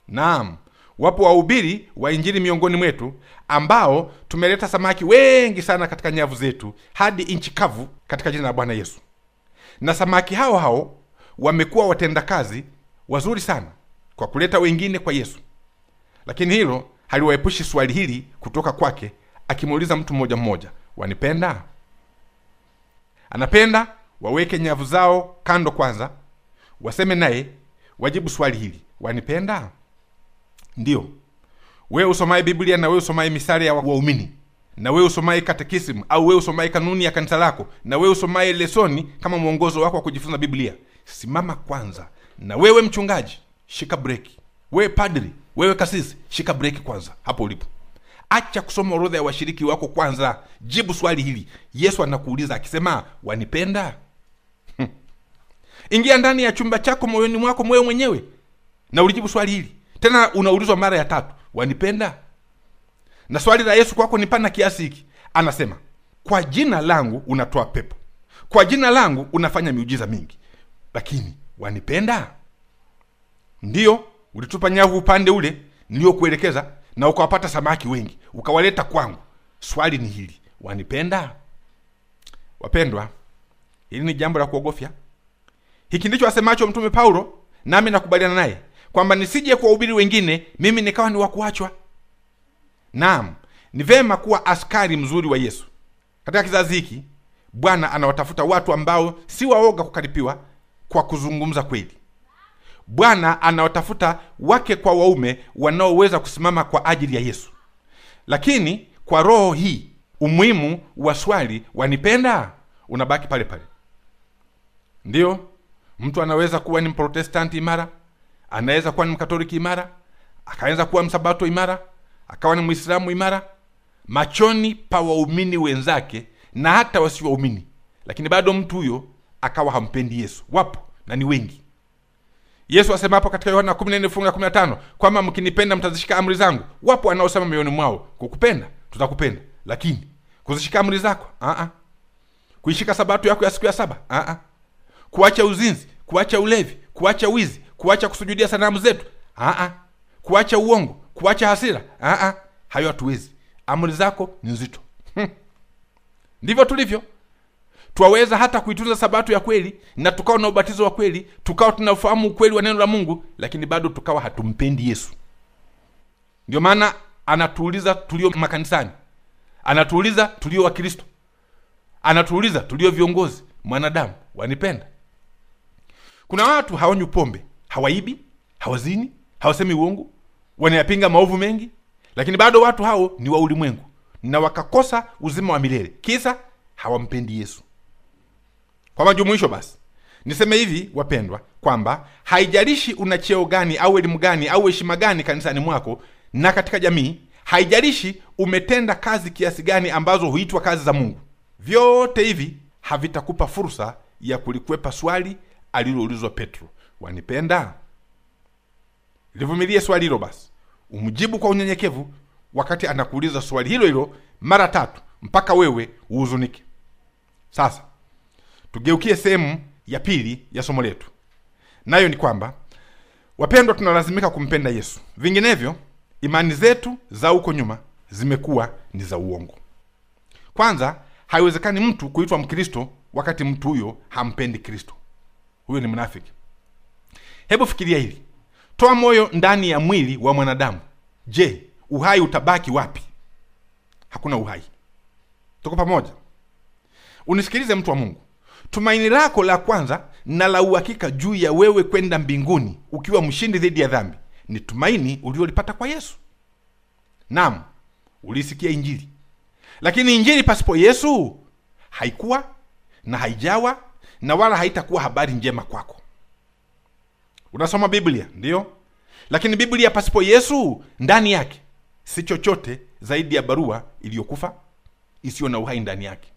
Naam, wapo wahubiri wa Injili miongoni mwetu ambao tumeleta samaki wengi sana katika nyavu zetu hadi nchi kavu katika jina la Bwana Yesu. Na samaki hao wamekuwa watendakazi wazuri sana kwa kuleta wengine kwa Yesu. Lakini hilo haliwaepushi swali hili kutoka kwake, akimuuliza mtu mmoja mmoja, wanipenda? Anapenda waweke nyavu zao kando kwanza, waseme naye, wajibu swali hili, wanipenda? Ndio. Wewe usomaye Biblia na wewe usomaye misari ya waumini, na wewe usomaye katekisimu au wewe usomaye kanuni ya kanisa lako, na wewe usomaye lesoni kama mwongozo wako wa kujifunza Biblia, simama kwanza. Na wewe mchungaji, shika breki. Wewe padri, wewe kasisi, shika breki kwanza hapo ulipo. Acha kusoma orodha ya washiriki wako kwanza. Jibu swali hili. Yesu anakuuliza akisema, wanipenda? Ingia ndani ya chumba chako moyoni mwako wewe mwenyewe na ulijibu swali hili. Tena unaulizwa mara ya 3, wanipenda? Na swali la Yesu kwako ni pana kiasi hiki. Anasema, kwa jina langu unatoa pepo, kwa jina langu unafanya miujiza mingi, lakini wanipenda? Ndio, ulitupa nyavu upande ule niliokuelekeza na ukawapata samaki wengi, ukawaleta kwangu. Swali ni hili, wanipenda? Wapendwa, hili ni jambo la kuogofya. Hiki ndicho asemacho Mtume Paulo, nami nakubaliana naye, kwamba nisije kuwahubiri wengine mimi nikawa ni wa kuachwa. Naam, ni vema kuwa askari mzuri wa Yesu. Katika kizazi hiki Bwana anawatafuta watu ambao si waoga kukaripiwa kwa kuzungumza kweli. Bwana anawatafuta wake kwa waume wanaoweza kusimama kwa ajili ya Yesu. Lakini kwa roho hii, umuhimu wa swali, wanipenda, unabaki pale pale. Ndio, mtu anaweza kuwa ni Mprotestanti imara, anaweza kuwa ni Mkatoliki imara, akaweza kuwa Msabato imara, akawa ni Muislamu imara, machoni pa waumini wenzake na hata wasi waumini, lakini bado mtu huyo akawa hampendi Yesu. Wapo na ni wengi. Yesu asema hapo katika Yohana 14:15 kwamba mkinipenda mtazishika amri zangu. Wapo wanaosema mioyoni mwao, kukupenda tutakupenda, lakini kuzishika amri zako kuishika Sabato yako ya siku ya 7, kuacha uzinzi, kuacha ulevi, kuacha wizi, kuacha kusujudia sanamu zetu, kuacha uongo, kuacha hasira, hayo hatuwezi. Amri zako ni nzito. Ndivyo tulivyo. Twaweza hata kuitunza sabato ya kweli na tukao na ubatizo wa kweli, tukao tunafahamu ukweli wa neno la Mungu, lakini bado tukawa hatumpendi Yesu. Ndio maana anatuuliza tulio makanisani, anatuuliza tulio wa Kristo, anatuuliza tulio viongozi, mwanadamu, wanipenda? Kuna watu hawanywi pombe, hawaibi, hawazini, hawasemi uongo, wanayapinga maovu mengi, lakini bado watu hao ni wa ulimwengu na wakakosa uzima wa milele, kisa hawampendi Yesu. Kwa majumuisho basi, niseme hivi wapendwa, kwamba haijalishi una cheo gani au elimu gani au heshima gani kanisani mwako na katika jamii, haijalishi umetenda kazi kiasi gani ambazo huitwa kazi za Mungu, vyote hivi havitakupa fursa ya kulikwepa swali aliloulizwa Petro, wanipenda? Livumilie swali hilo basi, umjibu kwa unyenyekevu wakati anakuuliza swali hilo hilo mara 3 mpaka wewe uhuzunike. Sasa tugeukie sehemu ya pili ya somo letu, nayo ni kwamba wapendwa, tunalazimika kumpenda Yesu, vinginevyo imani zetu za huko nyuma zimekuwa ni za uongo. Kwanza, haiwezekani mtu kuitwa Mkristo wakati mtu huyo hampendi Kristo. Huyo ni mnafiki. Hebu fikiria hili. Toa moyo ndani ya mwili wa mwanadamu, je, uhai utabaki wapi? Hakuna uhai. Tuko pamoja? Unisikilize mtu wa Mungu. Tumaini lako la kwanza na la uhakika juu ya wewe kwenda mbinguni ukiwa mshindi dhidi ya dhambi ni tumaini uliolipata kwa Yesu. Naam, ulisikia Injili. Lakini Injili pasipo Yesu haikuwa na haijawa na wala haitakuwa habari njema kwako. Unasoma Biblia, ndio? Lakini Biblia pasipo Yesu ndani yake si chochote zaidi ya barua iliyokufa isiyo na uhai ndani yake.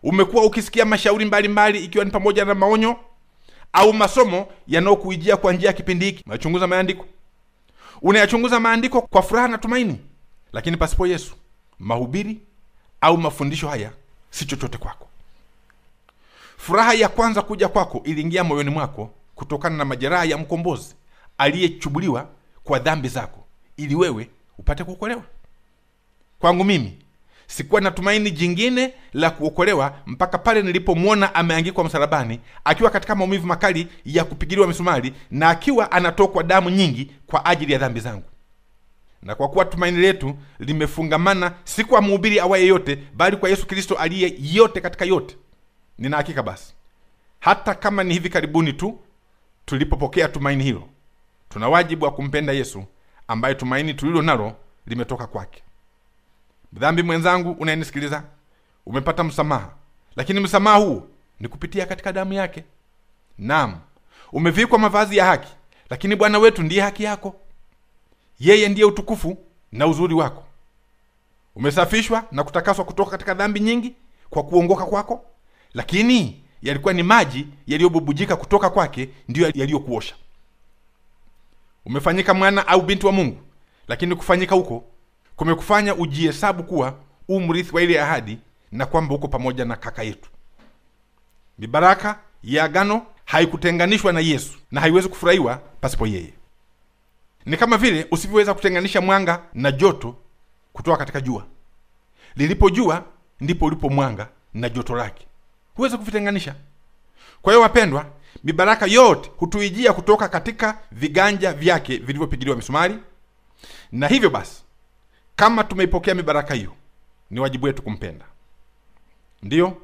Umekuwa ukisikia mashauri mbalimbali, ikiwa ni pamoja na maonyo au masomo yanayokuijia kwa njia ya kipindi hiki. Unachunguza maandiko. Unayachunguza maandiko kwa furaha na tumaini, lakini pasipo Yesu mahubiri au mafundisho haya si chochote kwako. Furaha ya kwanza kuja kwako iliingia moyoni mwako kutokana na majeraha ya mkombozi aliyechubuliwa kwa dhambi zako ili wewe upate kuokolewa. Kwangu mimi sikuwa na tumaini jingine la kuokolewa mpaka pale nilipomwona ameangikwa msalabani akiwa katika maumivu makali ya kupigiliwa misumari na akiwa anatokwa damu nyingi kwa ajili ya dhambi zangu. Na kwa kuwa tumaini letu limefungamana si kwa mhubiri awaye yote, bali kwa Yesu Kristo aliye yote katika yote, nina hakika basi hata kama ni hivi karibuni tu tulipopokea tumaini hilo, tuna wajibu wa kumpenda Yesu ambaye tumaini tulilo nalo limetoka kwake. Dhambi mwenzangu unayenisikiliza, umepata msamaha, lakini msamaha huu ni kupitia katika damu yake. Naam, umevikwa mavazi ya haki, lakini Bwana wetu ndiye haki yako. Yeye ndiye utukufu na uzuri wako. Umesafishwa na kutakaswa kutoka katika dhambi nyingi kwa kuongoka kwako, lakini yalikuwa ni maji yaliyobubujika kutoka kwake ndiyo yaliyokuosha. Umefanyika mwana au binti wa Mungu, lakini kufanyika huko kumekufanya ujihesabu kuwa umrithi wa ile ahadi na kwamba uko pamoja na kaka yetu. Mibaraka ya agano haikutenganishwa na Yesu na haiwezi kufurahiwa pasipo yeye. Ni kama vile usivyoweza kutenganisha mwanga na joto kutoka katika jua. Lilipo jua ndipo ulipo mwanga na joto lake. Huwezi kuvitenganisha. Kwa hiyo wapendwa, mibaraka yote hutuijia kutoka katika viganja vyake vilivyopigiliwa misumari. Na hivyo basi, kama tumeipokea mibaraka hiyo, ni wajibu wetu kumpenda. Ndiyo,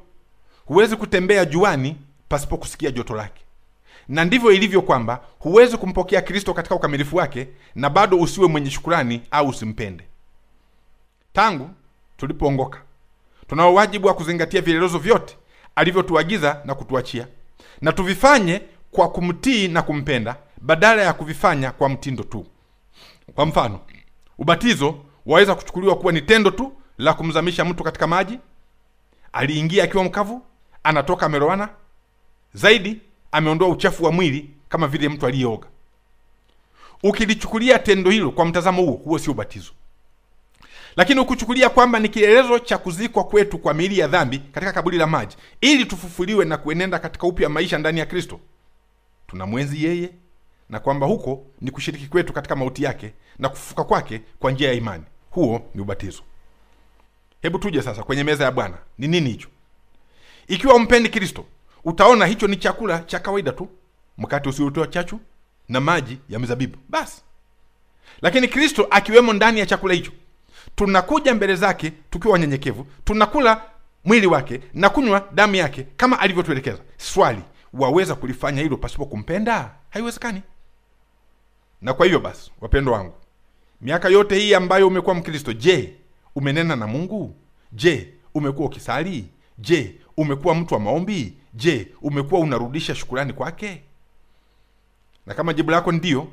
huwezi kutembea juani pasipo kusikia joto lake. Na ndivyo ilivyo kwamba huwezi kumpokea Kristo katika ukamilifu wake na bado usiwe mwenye shukrani au usimpende. Tangu tulipoongoka, tunao wajibu wa kuzingatia vielelezo vyote alivyotuagiza na kutuachia, na tuvifanye kwa kumtii na kumpenda badala ya kuvifanya kwa mtindo tu. Kwa mfano, ubatizo waweza kuchukuliwa kuwa ni tendo tu la kumzamisha mtu katika maji. Aliingia akiwa mkavu, anatoka amelowana. Zaidi, ameondoa uchafu wa mwili kama vile mtu aliyeoga. Ukilichukulia tendo hilo kwa mtazamo huo sio ubatizo. Lakini ukuchukulia kwamba ni kielelezo cha kuzikwa kwetu kwa miili ya dhambi katika kaburi la maji ili tufufuliwe na kuenenda katika upya maisha ndani ya Kristo, tunamwenzi yeye, na kwamba huko ni kushiriki kwetu katika mauti yake na kufufuka kwake kwa njia ya imani. Huo ni ubatizo. Hebu tuje sasa kwenye meza ya Bwana. Ni nini hicho? Ikiwa umpendi Kristo, utaona hicho ni chakula cha kawaida tu, mkate usiotiwa chachu na maji ya mizabibu, basi. Lakini Kristo akiwemo ndani ya chakula hicho, tunakuja mbele zake tukiwa wanyenyekevu, tunakula mwili wake na kunywa damu yake kama alivyotuelekeza. Swali, waweza kulifanya hilo pasipo kumpenda? Haiwezekani. Na kwa hiyo basi, wapendwa wangu, miaka yote hii ambayo umekuwa Mkristo, je, umenena na Mungu? Je, umekuwa ukisali? Je, umekuwa mtu wa maombi? Je, umekuwa unarudisha shukrani kwake? Na kama jibu lako ndio,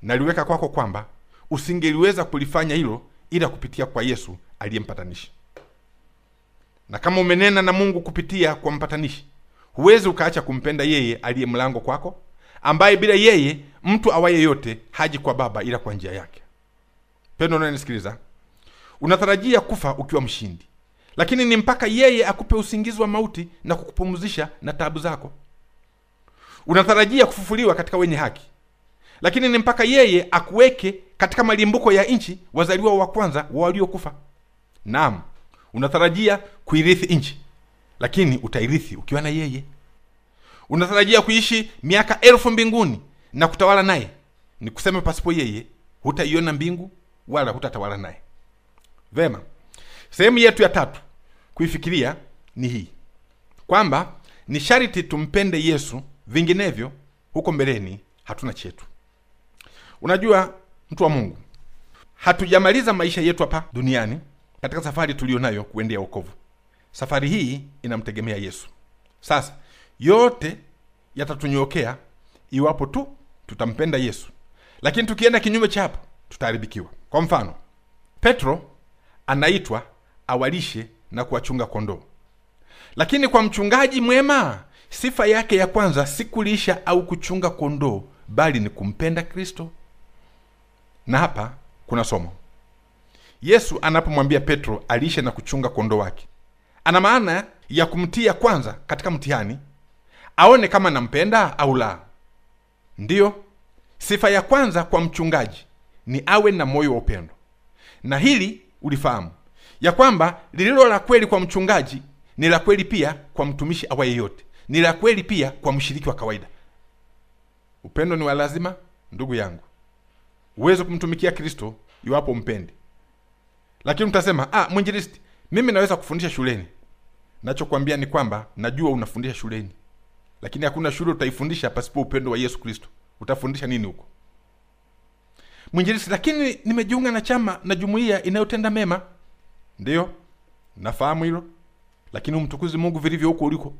naliweka kwako kwamba usingeliweza kulifanya hilo ila kupitia kwa Yesu aliyempatanishi. Na kama umenena na Mungu kupitia kwa mpatanishi, huwezi ukaacha kumpenda yeye aliye mlango kwako, ambaye bila yeye mtu awaye yote haji kwa Baba ila kwa njia yake. Pendo unanisikiliza, unatarajia kufa ukiwa mshindi, lakini ni mpaka yeye akupe usingizi wa mauti na kukupumzisha na taabu zako. Unatarajia kufufuliwa katika wenye haki, lakini ni mpaka yeye akuweke katika malimbuko ya nchi, wazaliwa wa kwanza wa waliokufa. Naam, unatarajia kuirithi nchi, lakini utairithi ukiwa na yeye. Unatarajia kuishi miaka 1000 mbinguni na kutawala naye. Ni kusema pasipo yeye hutaiona mbingu wala hutatawala naye. Vema, sehemu yetu ya tatu kuifikiria ni hii, kwamba ni sharti tumpende Yesu, vinginevyo huko mbeleni hatuna chetu. Unajua mtu wa Mungu, hatujamaliza maisha yetu hapa duniani katika safari tulionayo kuendea wokovu. Safari hii inamtegemea Yesu. Sasa yote yatatunyokea iwapo tu tutampenda Yesu. Lakini tukienda kinyume cha hapo, tutaharibikiwa. Kwa mfano, Petro anaitwa awalishe na kuwachunga kondoo. Lakini kwa mchungaji mwema, sifa yake ya kwanza si kulisha au kuchunga kondoo, bali ni kumpenda Kristo. Na hapa kuna somo. Yesu anapomwambia Petro alishe na kuchunga kondoo wake, ana maana ya kumtia kwanza katika mtihani, aone kama nampenda au la. Ndiyo, sifa ya kwanza kwa mchungaji ni awe na moyo wa upendo. Na hili ulifahamu, ya kwamba lililo la kweli kwa mchungaji ni la kweli pia kwa mtumishi awaye yote, ni la kweli pia kwa mshiriki wa kawaida. Upendo ni wa lazima, ndugu yangu. Uweze kumtumikia Kristo iwapo mpendi. Lakini mtasema, mwinjilisti, mimi naweza kufundisha shuleni. Nachokuambia ni kwamba najua unafundisha shuleni, lakini hakuna shule utaifundisha pasipo upendo wa Yesu Kristo. Utafundisha nini huko? Mwinjilisti, lakini nimejiunga na chama na jumuiya inayotenda mema. Ndiyo, nafahamu hilo, lakini umtukuzi Mungu vilivyo huko uliko,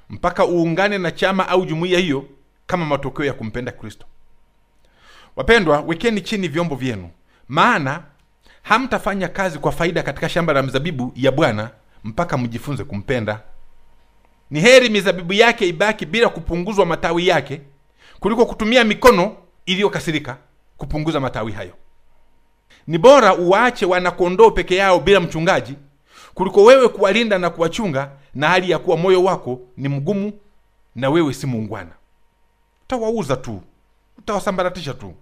mpaka uungane na chama au jumuiya hiyo kama matokeo ya kumpenda Kristo. Wapendwa, wekeni chini vyombo vyenu, maana hamtafanya kazi kwa faida katika shamba la mizabibu ya Bwana mpaka mjifunze kumpenda. Ni heri mizabibu yake ibaki bila kupunguzwa matawi yake, kuliko kutumia mikono iliyokasirika kupunguza matawi hayo. Ni bora uwaache wanakondoo peke yao bila mchungaji, kuliko wewe kuwalinda na kuwachunga na hali ya kuwa moyo wako ni mgumu na wewe si muungwana. Utawauza tu, utawasambaratisha tu.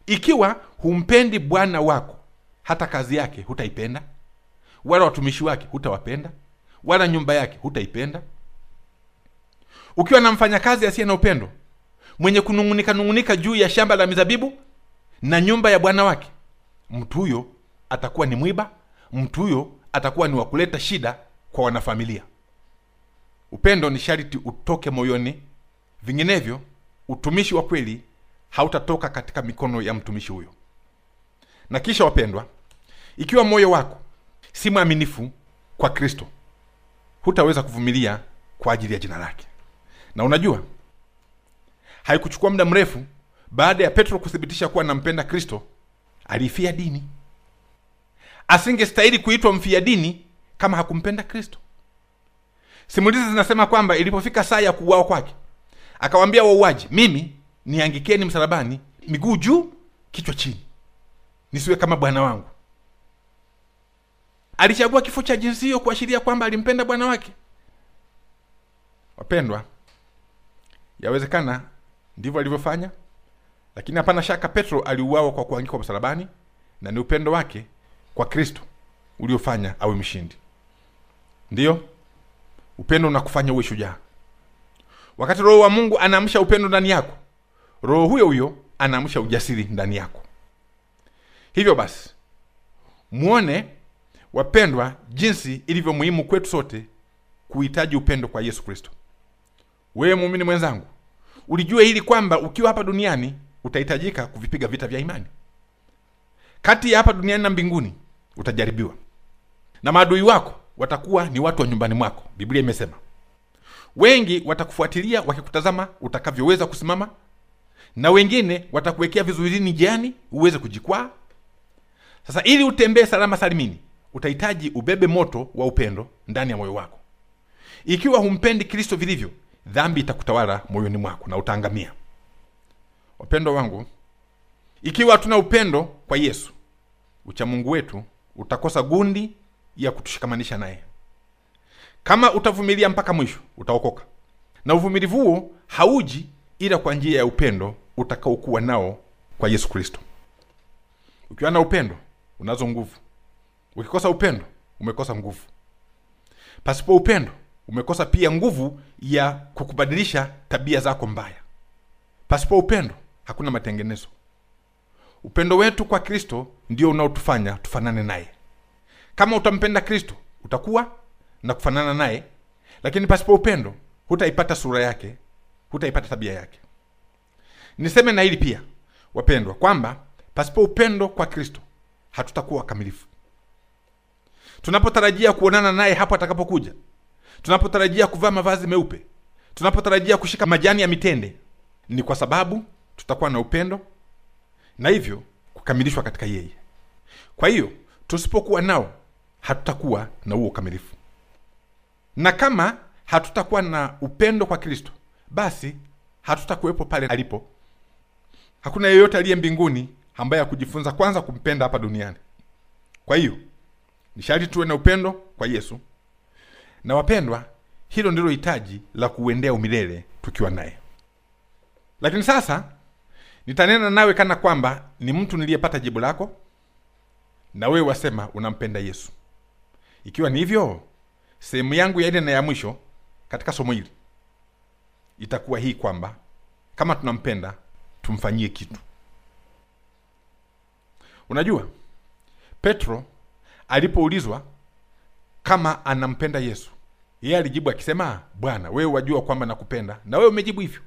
Ikiwa humpendi Bwana wako, hata kazi yake hutaipenda, wala watumishi wake hutawapenda, wala nyumba yake hutaipenda. Ukiwa na mfanyakazi asiye na upendo, mwenye kunungunika juu ya shamba la mizabibu na nyumba ya bwana wake, mtu huyo atakuwa ni mwiba, mtu huyo atakuwa ni wakuleta shida kwa wanafamilia. Upendo ni sharti utoke moyoni, vinginevyo utumishi wa kweli hautatoka katika mikono ya mtumishi huyo. Na kisha wapendwa, ikiwa moyo wako si mwaminifu kwa Kristo, hutaweza kuvumilia kwa ajili ya jina lake. Na unajua, haikuchukua muda mrefu baada ya Petro kuthibitisha kuwa anampenda Kristo, alifia dini. Asingestahili kuitwa mfia dini kama hakumpenda Kristo. Simulizi zinasema kwamba ilipofika saa ya kuuawa kwake, akawaambia wauaji, mimi niangikeni msalabani, miguu juu, kichwa chini, nisiwe kama bwana wangu. Alichagua kifo cha jinsi hiyo kuashiria kwamba alimpenda bwana wake. Wapendwa, yawezekana ndivyo alivyofanya, Lakini hapana shaka Petro aliuawa kwa kuangikwa msalabani, na ni upendo wake kwa Kristo uliofanya awe mshindi. Ndiyo, upendo unakufanya uwe shujaa. Wakati Roho wa Mungu anaamsha upendo ndani yako, Roho huyo huyo anaamsha ujasiri ndani yako. Hivyo basi, muone wapendwa, jinsi ilivyo muhimu kwetu sote kuhitaji upendo kwa Yesu Kristo. Wewe muumini mwenzangu, ulijua hili kwamba ukiwa hapa duniani utahitajika kuvipiga vita vya imani. Kati ya hapa duniani na mbinguni utajaribiwa, na maadui wako watakuwa ni watu wa nyumbani mwako. Biblia imesema wengi watakufuatilia wakikutazama utakavyoweza kusimama, na wengine watakuwekea vizuizini njiani uweze kujikwaa. Sasa ili utembee salama salimini, utahitaji ubebe moto wa upendo ndani ya moyo wako. Ikiwa humpendi Kristo vilivyo, dhambi itakutawala moyoni mwako na utaangamia. Wapendwa wangu, ikiwa hatuna upendo kwa Yesu, uchamungu wetu utakosa gundi ya kutushikamanisha naye. Kama utavumilia mpaka mwisho, utaokoka. Na uvumilivu huo hauji ila kwa njia ya upendo utakaokuwa nao kwa Yesu Kristo. Ukiwa na upendo, unazo nguvu. Ukikosa upendo, umekosa nguvu. Pasipo upendo, umekosa pia nguvu ya kukubadilisha tabia zako mbaya. Pasipo upendo, hakuna matengenezo. Upendo wetu kwa Kristo ndio unaotufanya tufanane naye. Kama utampenda Kristo, utakuwa na kufanana naye, lakini pasipo upendo, hutaipata sura yake, hutaipata tabia yake. Niseme na hili pia, wapendwa, kwamba pasipo upendo kwa Kristo, hatutakuwa kamilifu. Tunapotarajia kuonana naye hapo atakapokuja, tunapotarajia kuvaa mavazi meupe, tunapotarajia kushika majani ya mitende, ni kwa sababu tutakuwa na upendo na hivyo kukamilishwa katika yeye. Kwa hiyo tusipokuwa nao, hatutakuwa na huo ukamilifu. Na kama hatutakuwa na upendo kwa Kristo, basi hatutakuwepo pale alipo. Hakuna yeyote aliye mbinguni ambaye hakujifunza kwanza kumpenda hapa duniani. Kwa hiyo ni sharti tuwe na upendo kwa Yesu. Na wapendwa, hilo ndilo hitaji la kuendea umilele tukiwa naye. Lakini sasa nitanena nawe kana kwamba ni mtu niliyepata jibu lako, na wewe wasema unampenda Yesu. Ikiwa ni hivyo, sehemu yangu ya 4 na ya mwisho katika somo hili itakuwa hii kwamba kama tunampenda, tumfanyie kitu. Unajua, Petro alipoulizwa kama anampenda Yesu, yeye alijibu akisema, Bwana, wewe wajua kwamba nakupenda, na wewe umejibu hivyo.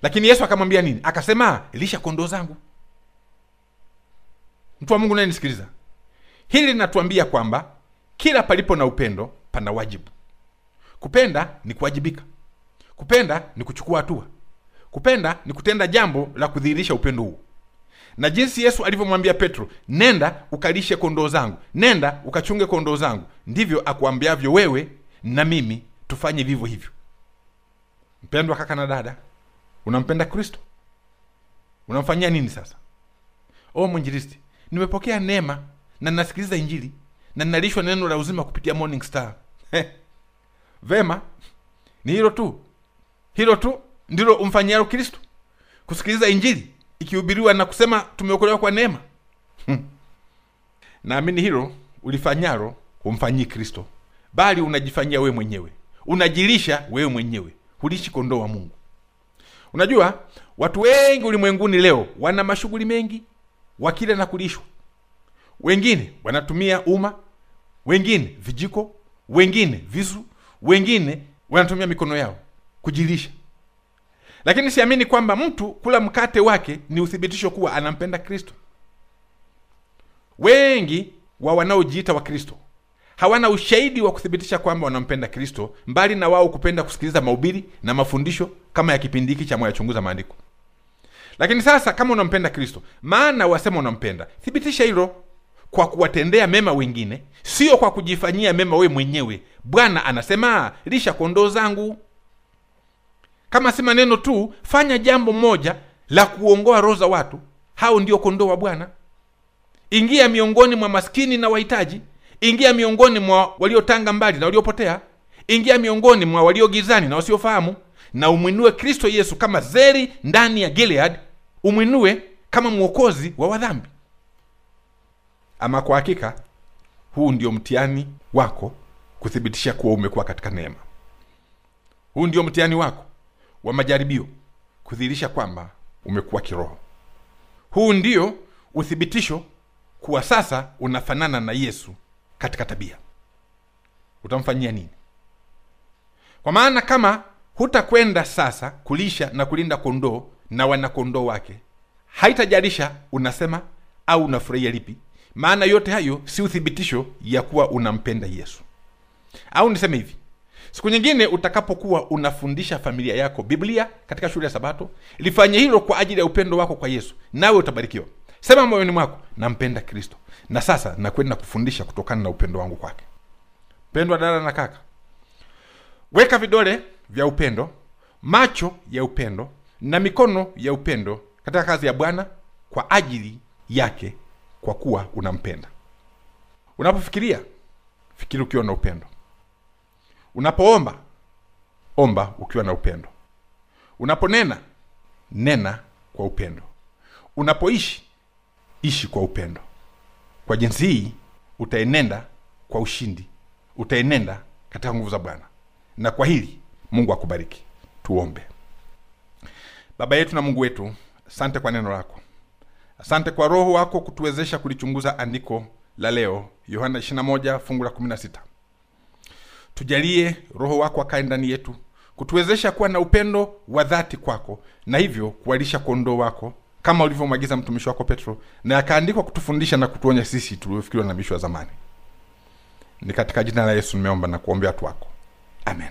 Lakini Yesu akamwambia nini? Akasema, lisha kondoo zangu. Mtu wa Mungu naye nisikiliza, hili linatuambia kwamba kila palipo na upendo pana wajibu. Kupenda ni kuwajibika. Kupenda ni kuchukua hatua. Kupenda ni kutenda jambo la kudhihirisha upendo huu. Na jinsi Yesu alivyomwambia Petro, nenda ukalishe kondoo zangu, nenda ukachunge kondoo zangu, ndivyo akuambiavyo wewe na mimi tufanye vivyo hivyo. Mpendwa kaka na dada, unampenda Kristo? Unamfanyia nini sasa? Mwinjilisti, nimepokea neema na ninasikiliza injili na ninalishwa neno la uzima kupitia Morning Star. Vema, ni hilo tu. Hilo tu ndilo umfanyialo Kristo? Kusikiliza injili ikihubiriwa na kusema tumeokolewa kwa neema? Naamini hilo ulifanyalo humfanyii Kristo, bali unajifanyia wewe mwenyewe. Unajilisha wewe mwenyewe, hulishi kondoo wa Mungu. Unajua, watu wengi ulimwenguni leo wana mashughuli mengi, wakila na kulishwa. Wengine wanatumia uma, wengine vijiko, wengine visu, wengine wanatumia mikono yao kujilisha. Lakini siamini kwamba mtu kula mkate wake ni uthibitisho kuwa anampenda Kristo. Wengi wa wanaojiita wa Kristo hawana ushahidi wa kuthibitisha kwamba wanampenda Kristo, mbali na wao kupenda kusikiliza mahubiri na mafundisho kama ya kipindi hiki cha Mwayachunguza Maandiko. Lakini sasa kama unampenda Kristo, maana wasema unampenda, thibitisha hilo kwa kuwatendea mema wengine, sio kwa kujifanyia mema we mwenyewe. Bwana anasema, lisha kondoo zangu. Kama si maneno tu, fanya jambo moja la kuongoa roho za watu. Hao ndio kondoo wa Bwana. Ingia miongoni mwa maskini na wahitaji. Ingia miongoni mwa waliotanga mbali na waliopotea. Ingia miongoni mwa waliogizani na wasiofahamu, na umwinue Kristo Yesu kama zeri ndani ya Gilead umwinue kama mwokozi wa wadhambi. Ama kwa hakika huu ndio mtihani wako kuthibitisha kuwa umekuwa katika neema. Huu ndio mtihani wako wa majaribio kudhihirisha kwamba umekuwa kiroho. Huu ndio uthibitisho kuwa sasa unafanana na Yesu katika tabia. Utamfanyia nini? Kwa maana kama hutakwenda sasa kulisha na kulinda kondoo na wana kondoo wake, haitajalisha unasema au unafurahia lipi, maana yote hayo si uthibitisho ya kuwa unampenda Yesu. Au niseme hivi, siku nyingine utakapokuwa unafundisha familia yako Biblia katika shule ya Sabato, lifanye hilo kwa ajili ya upendo wako kwa Yesu, nawe utabarikiwa. Sema moyoni mwako, nampenda Kristo na sasa nakwenda kufundisha kutokana na upendo wangu kwake. Pendwa dada na kaka, weka vidole vya upendo, macho ya upendo na mikono ya upendo katika kazi ya Bwana kwa ajili yake, kwa kuwa unampenda. Unapofikiria, fikiri ukiwa na upendo. Unapoomba, omba ukiwa na upendo. Unaponena, nena kwa upendo. Unapoishi, ishi kwa upendo. Kwa jinsi hii utaenenda kwa ushindi, utaenenda katika nguvu za Bwana. Na kwa hili Mungu akubariki. Tuombe. Baba yetu na Mungu wetu, asante kwa neno lako. Asante kwa Roho wako kutuwezesha kulichunguza andiko la leo, Yohana 21:16. Tujalie Roho wako akae ndani yetu, kutuwezesha kuwa na upendo wa dhati kwako, na hivyo kuwalisha kondoo wako kama ulivyomwagiza mtumishi wako Petro, na akaandikwa kutufundisha na kutuonya sisi tuliofikiriwa na mishwa zamani. Ni katika jina la Yesu nimeomba na kuombea watu wako. Amen.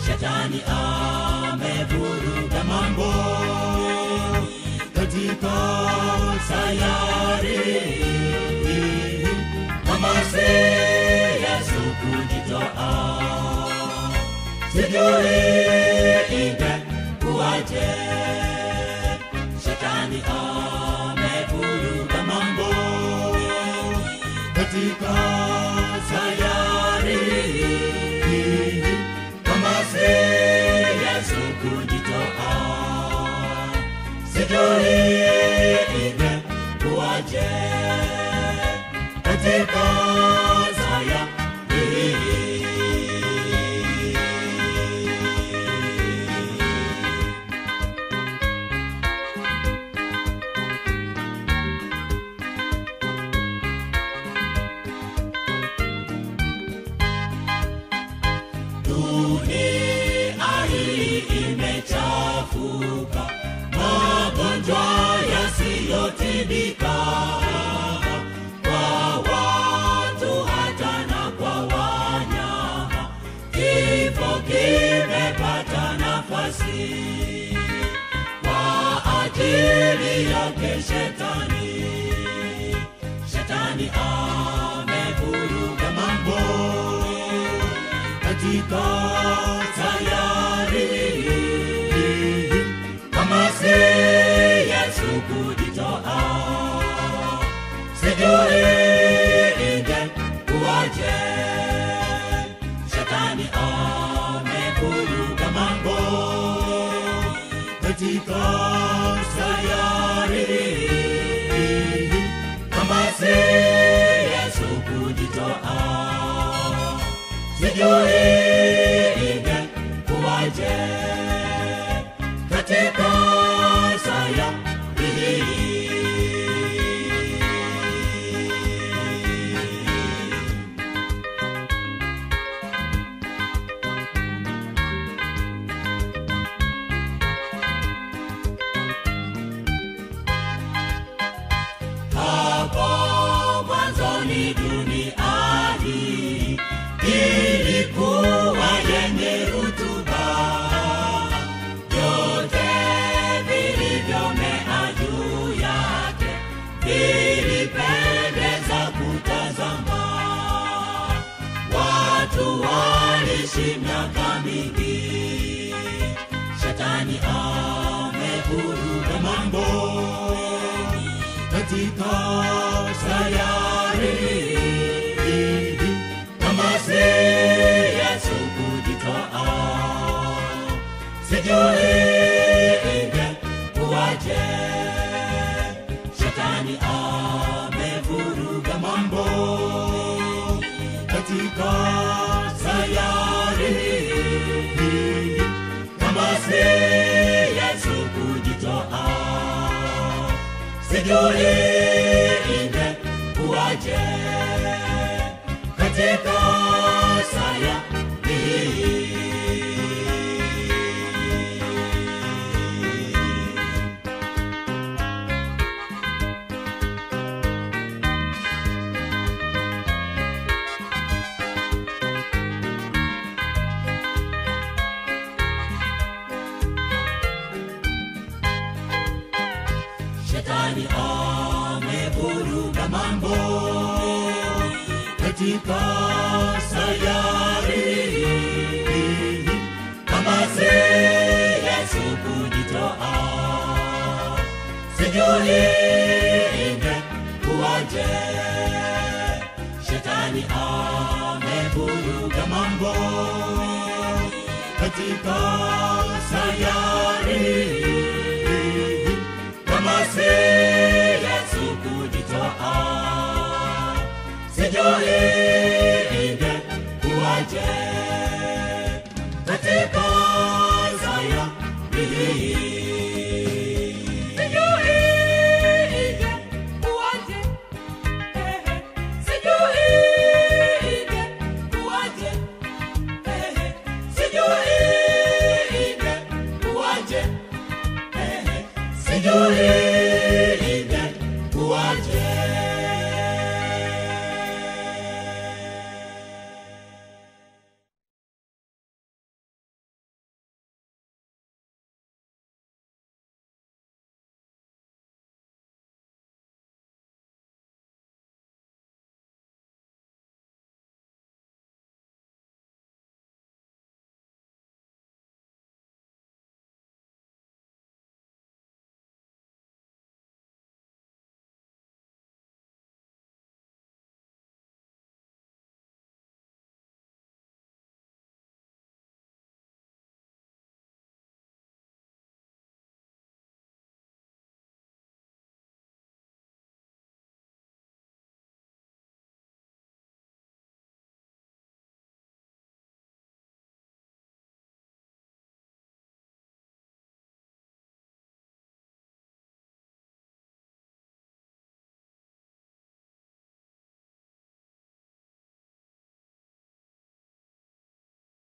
Shetani amevuruga mambo katika sayari, kama si Yesu kujitoa, sijui ingekuwaje. Shetani amevuruga mambo katika sayari, Yesu kujitoa, sijui ingekuwaje katika sayari. Magonjwa yasiyotibika kwa watu hata na kwa wanyama, kifo kimepata nafasi kwa ajili yake Shetani. Shetani amevuruga mambo katika sayari, kama si Yesu kujitoa, sijui ingekuwaje. Shetani amevuruga mambo katika sayari, sijui ingekuwaje katika sayari hii. Hapo mwanzoni dunia hii ilikuwa yenye rutuba, vyote vilivyomea juu yake vilipendeza kutazama. Watu waliishi miaka mingi, Shetani amevuruga mambo katika sayari hii. Kama si Yesu kujitoa, sijui ingekuwaje. Shetani amevuruga mambo katika sayari hii. Kama si Yesu kujitoa, sijui ingekuwaje katika sayari hii. Shetani amevuruga mambo katika sayari hii. Kama si Yesu kujitoa, sijui ingekuwaje. Shetani amevuruga mambo katika sayari hii. Kama si Yesu kujitoa, sijui ingekuwaje katika sayari hii. Sijui ingekuwaje, sijui ingekuwaje, sijui ingekuwaje, sijui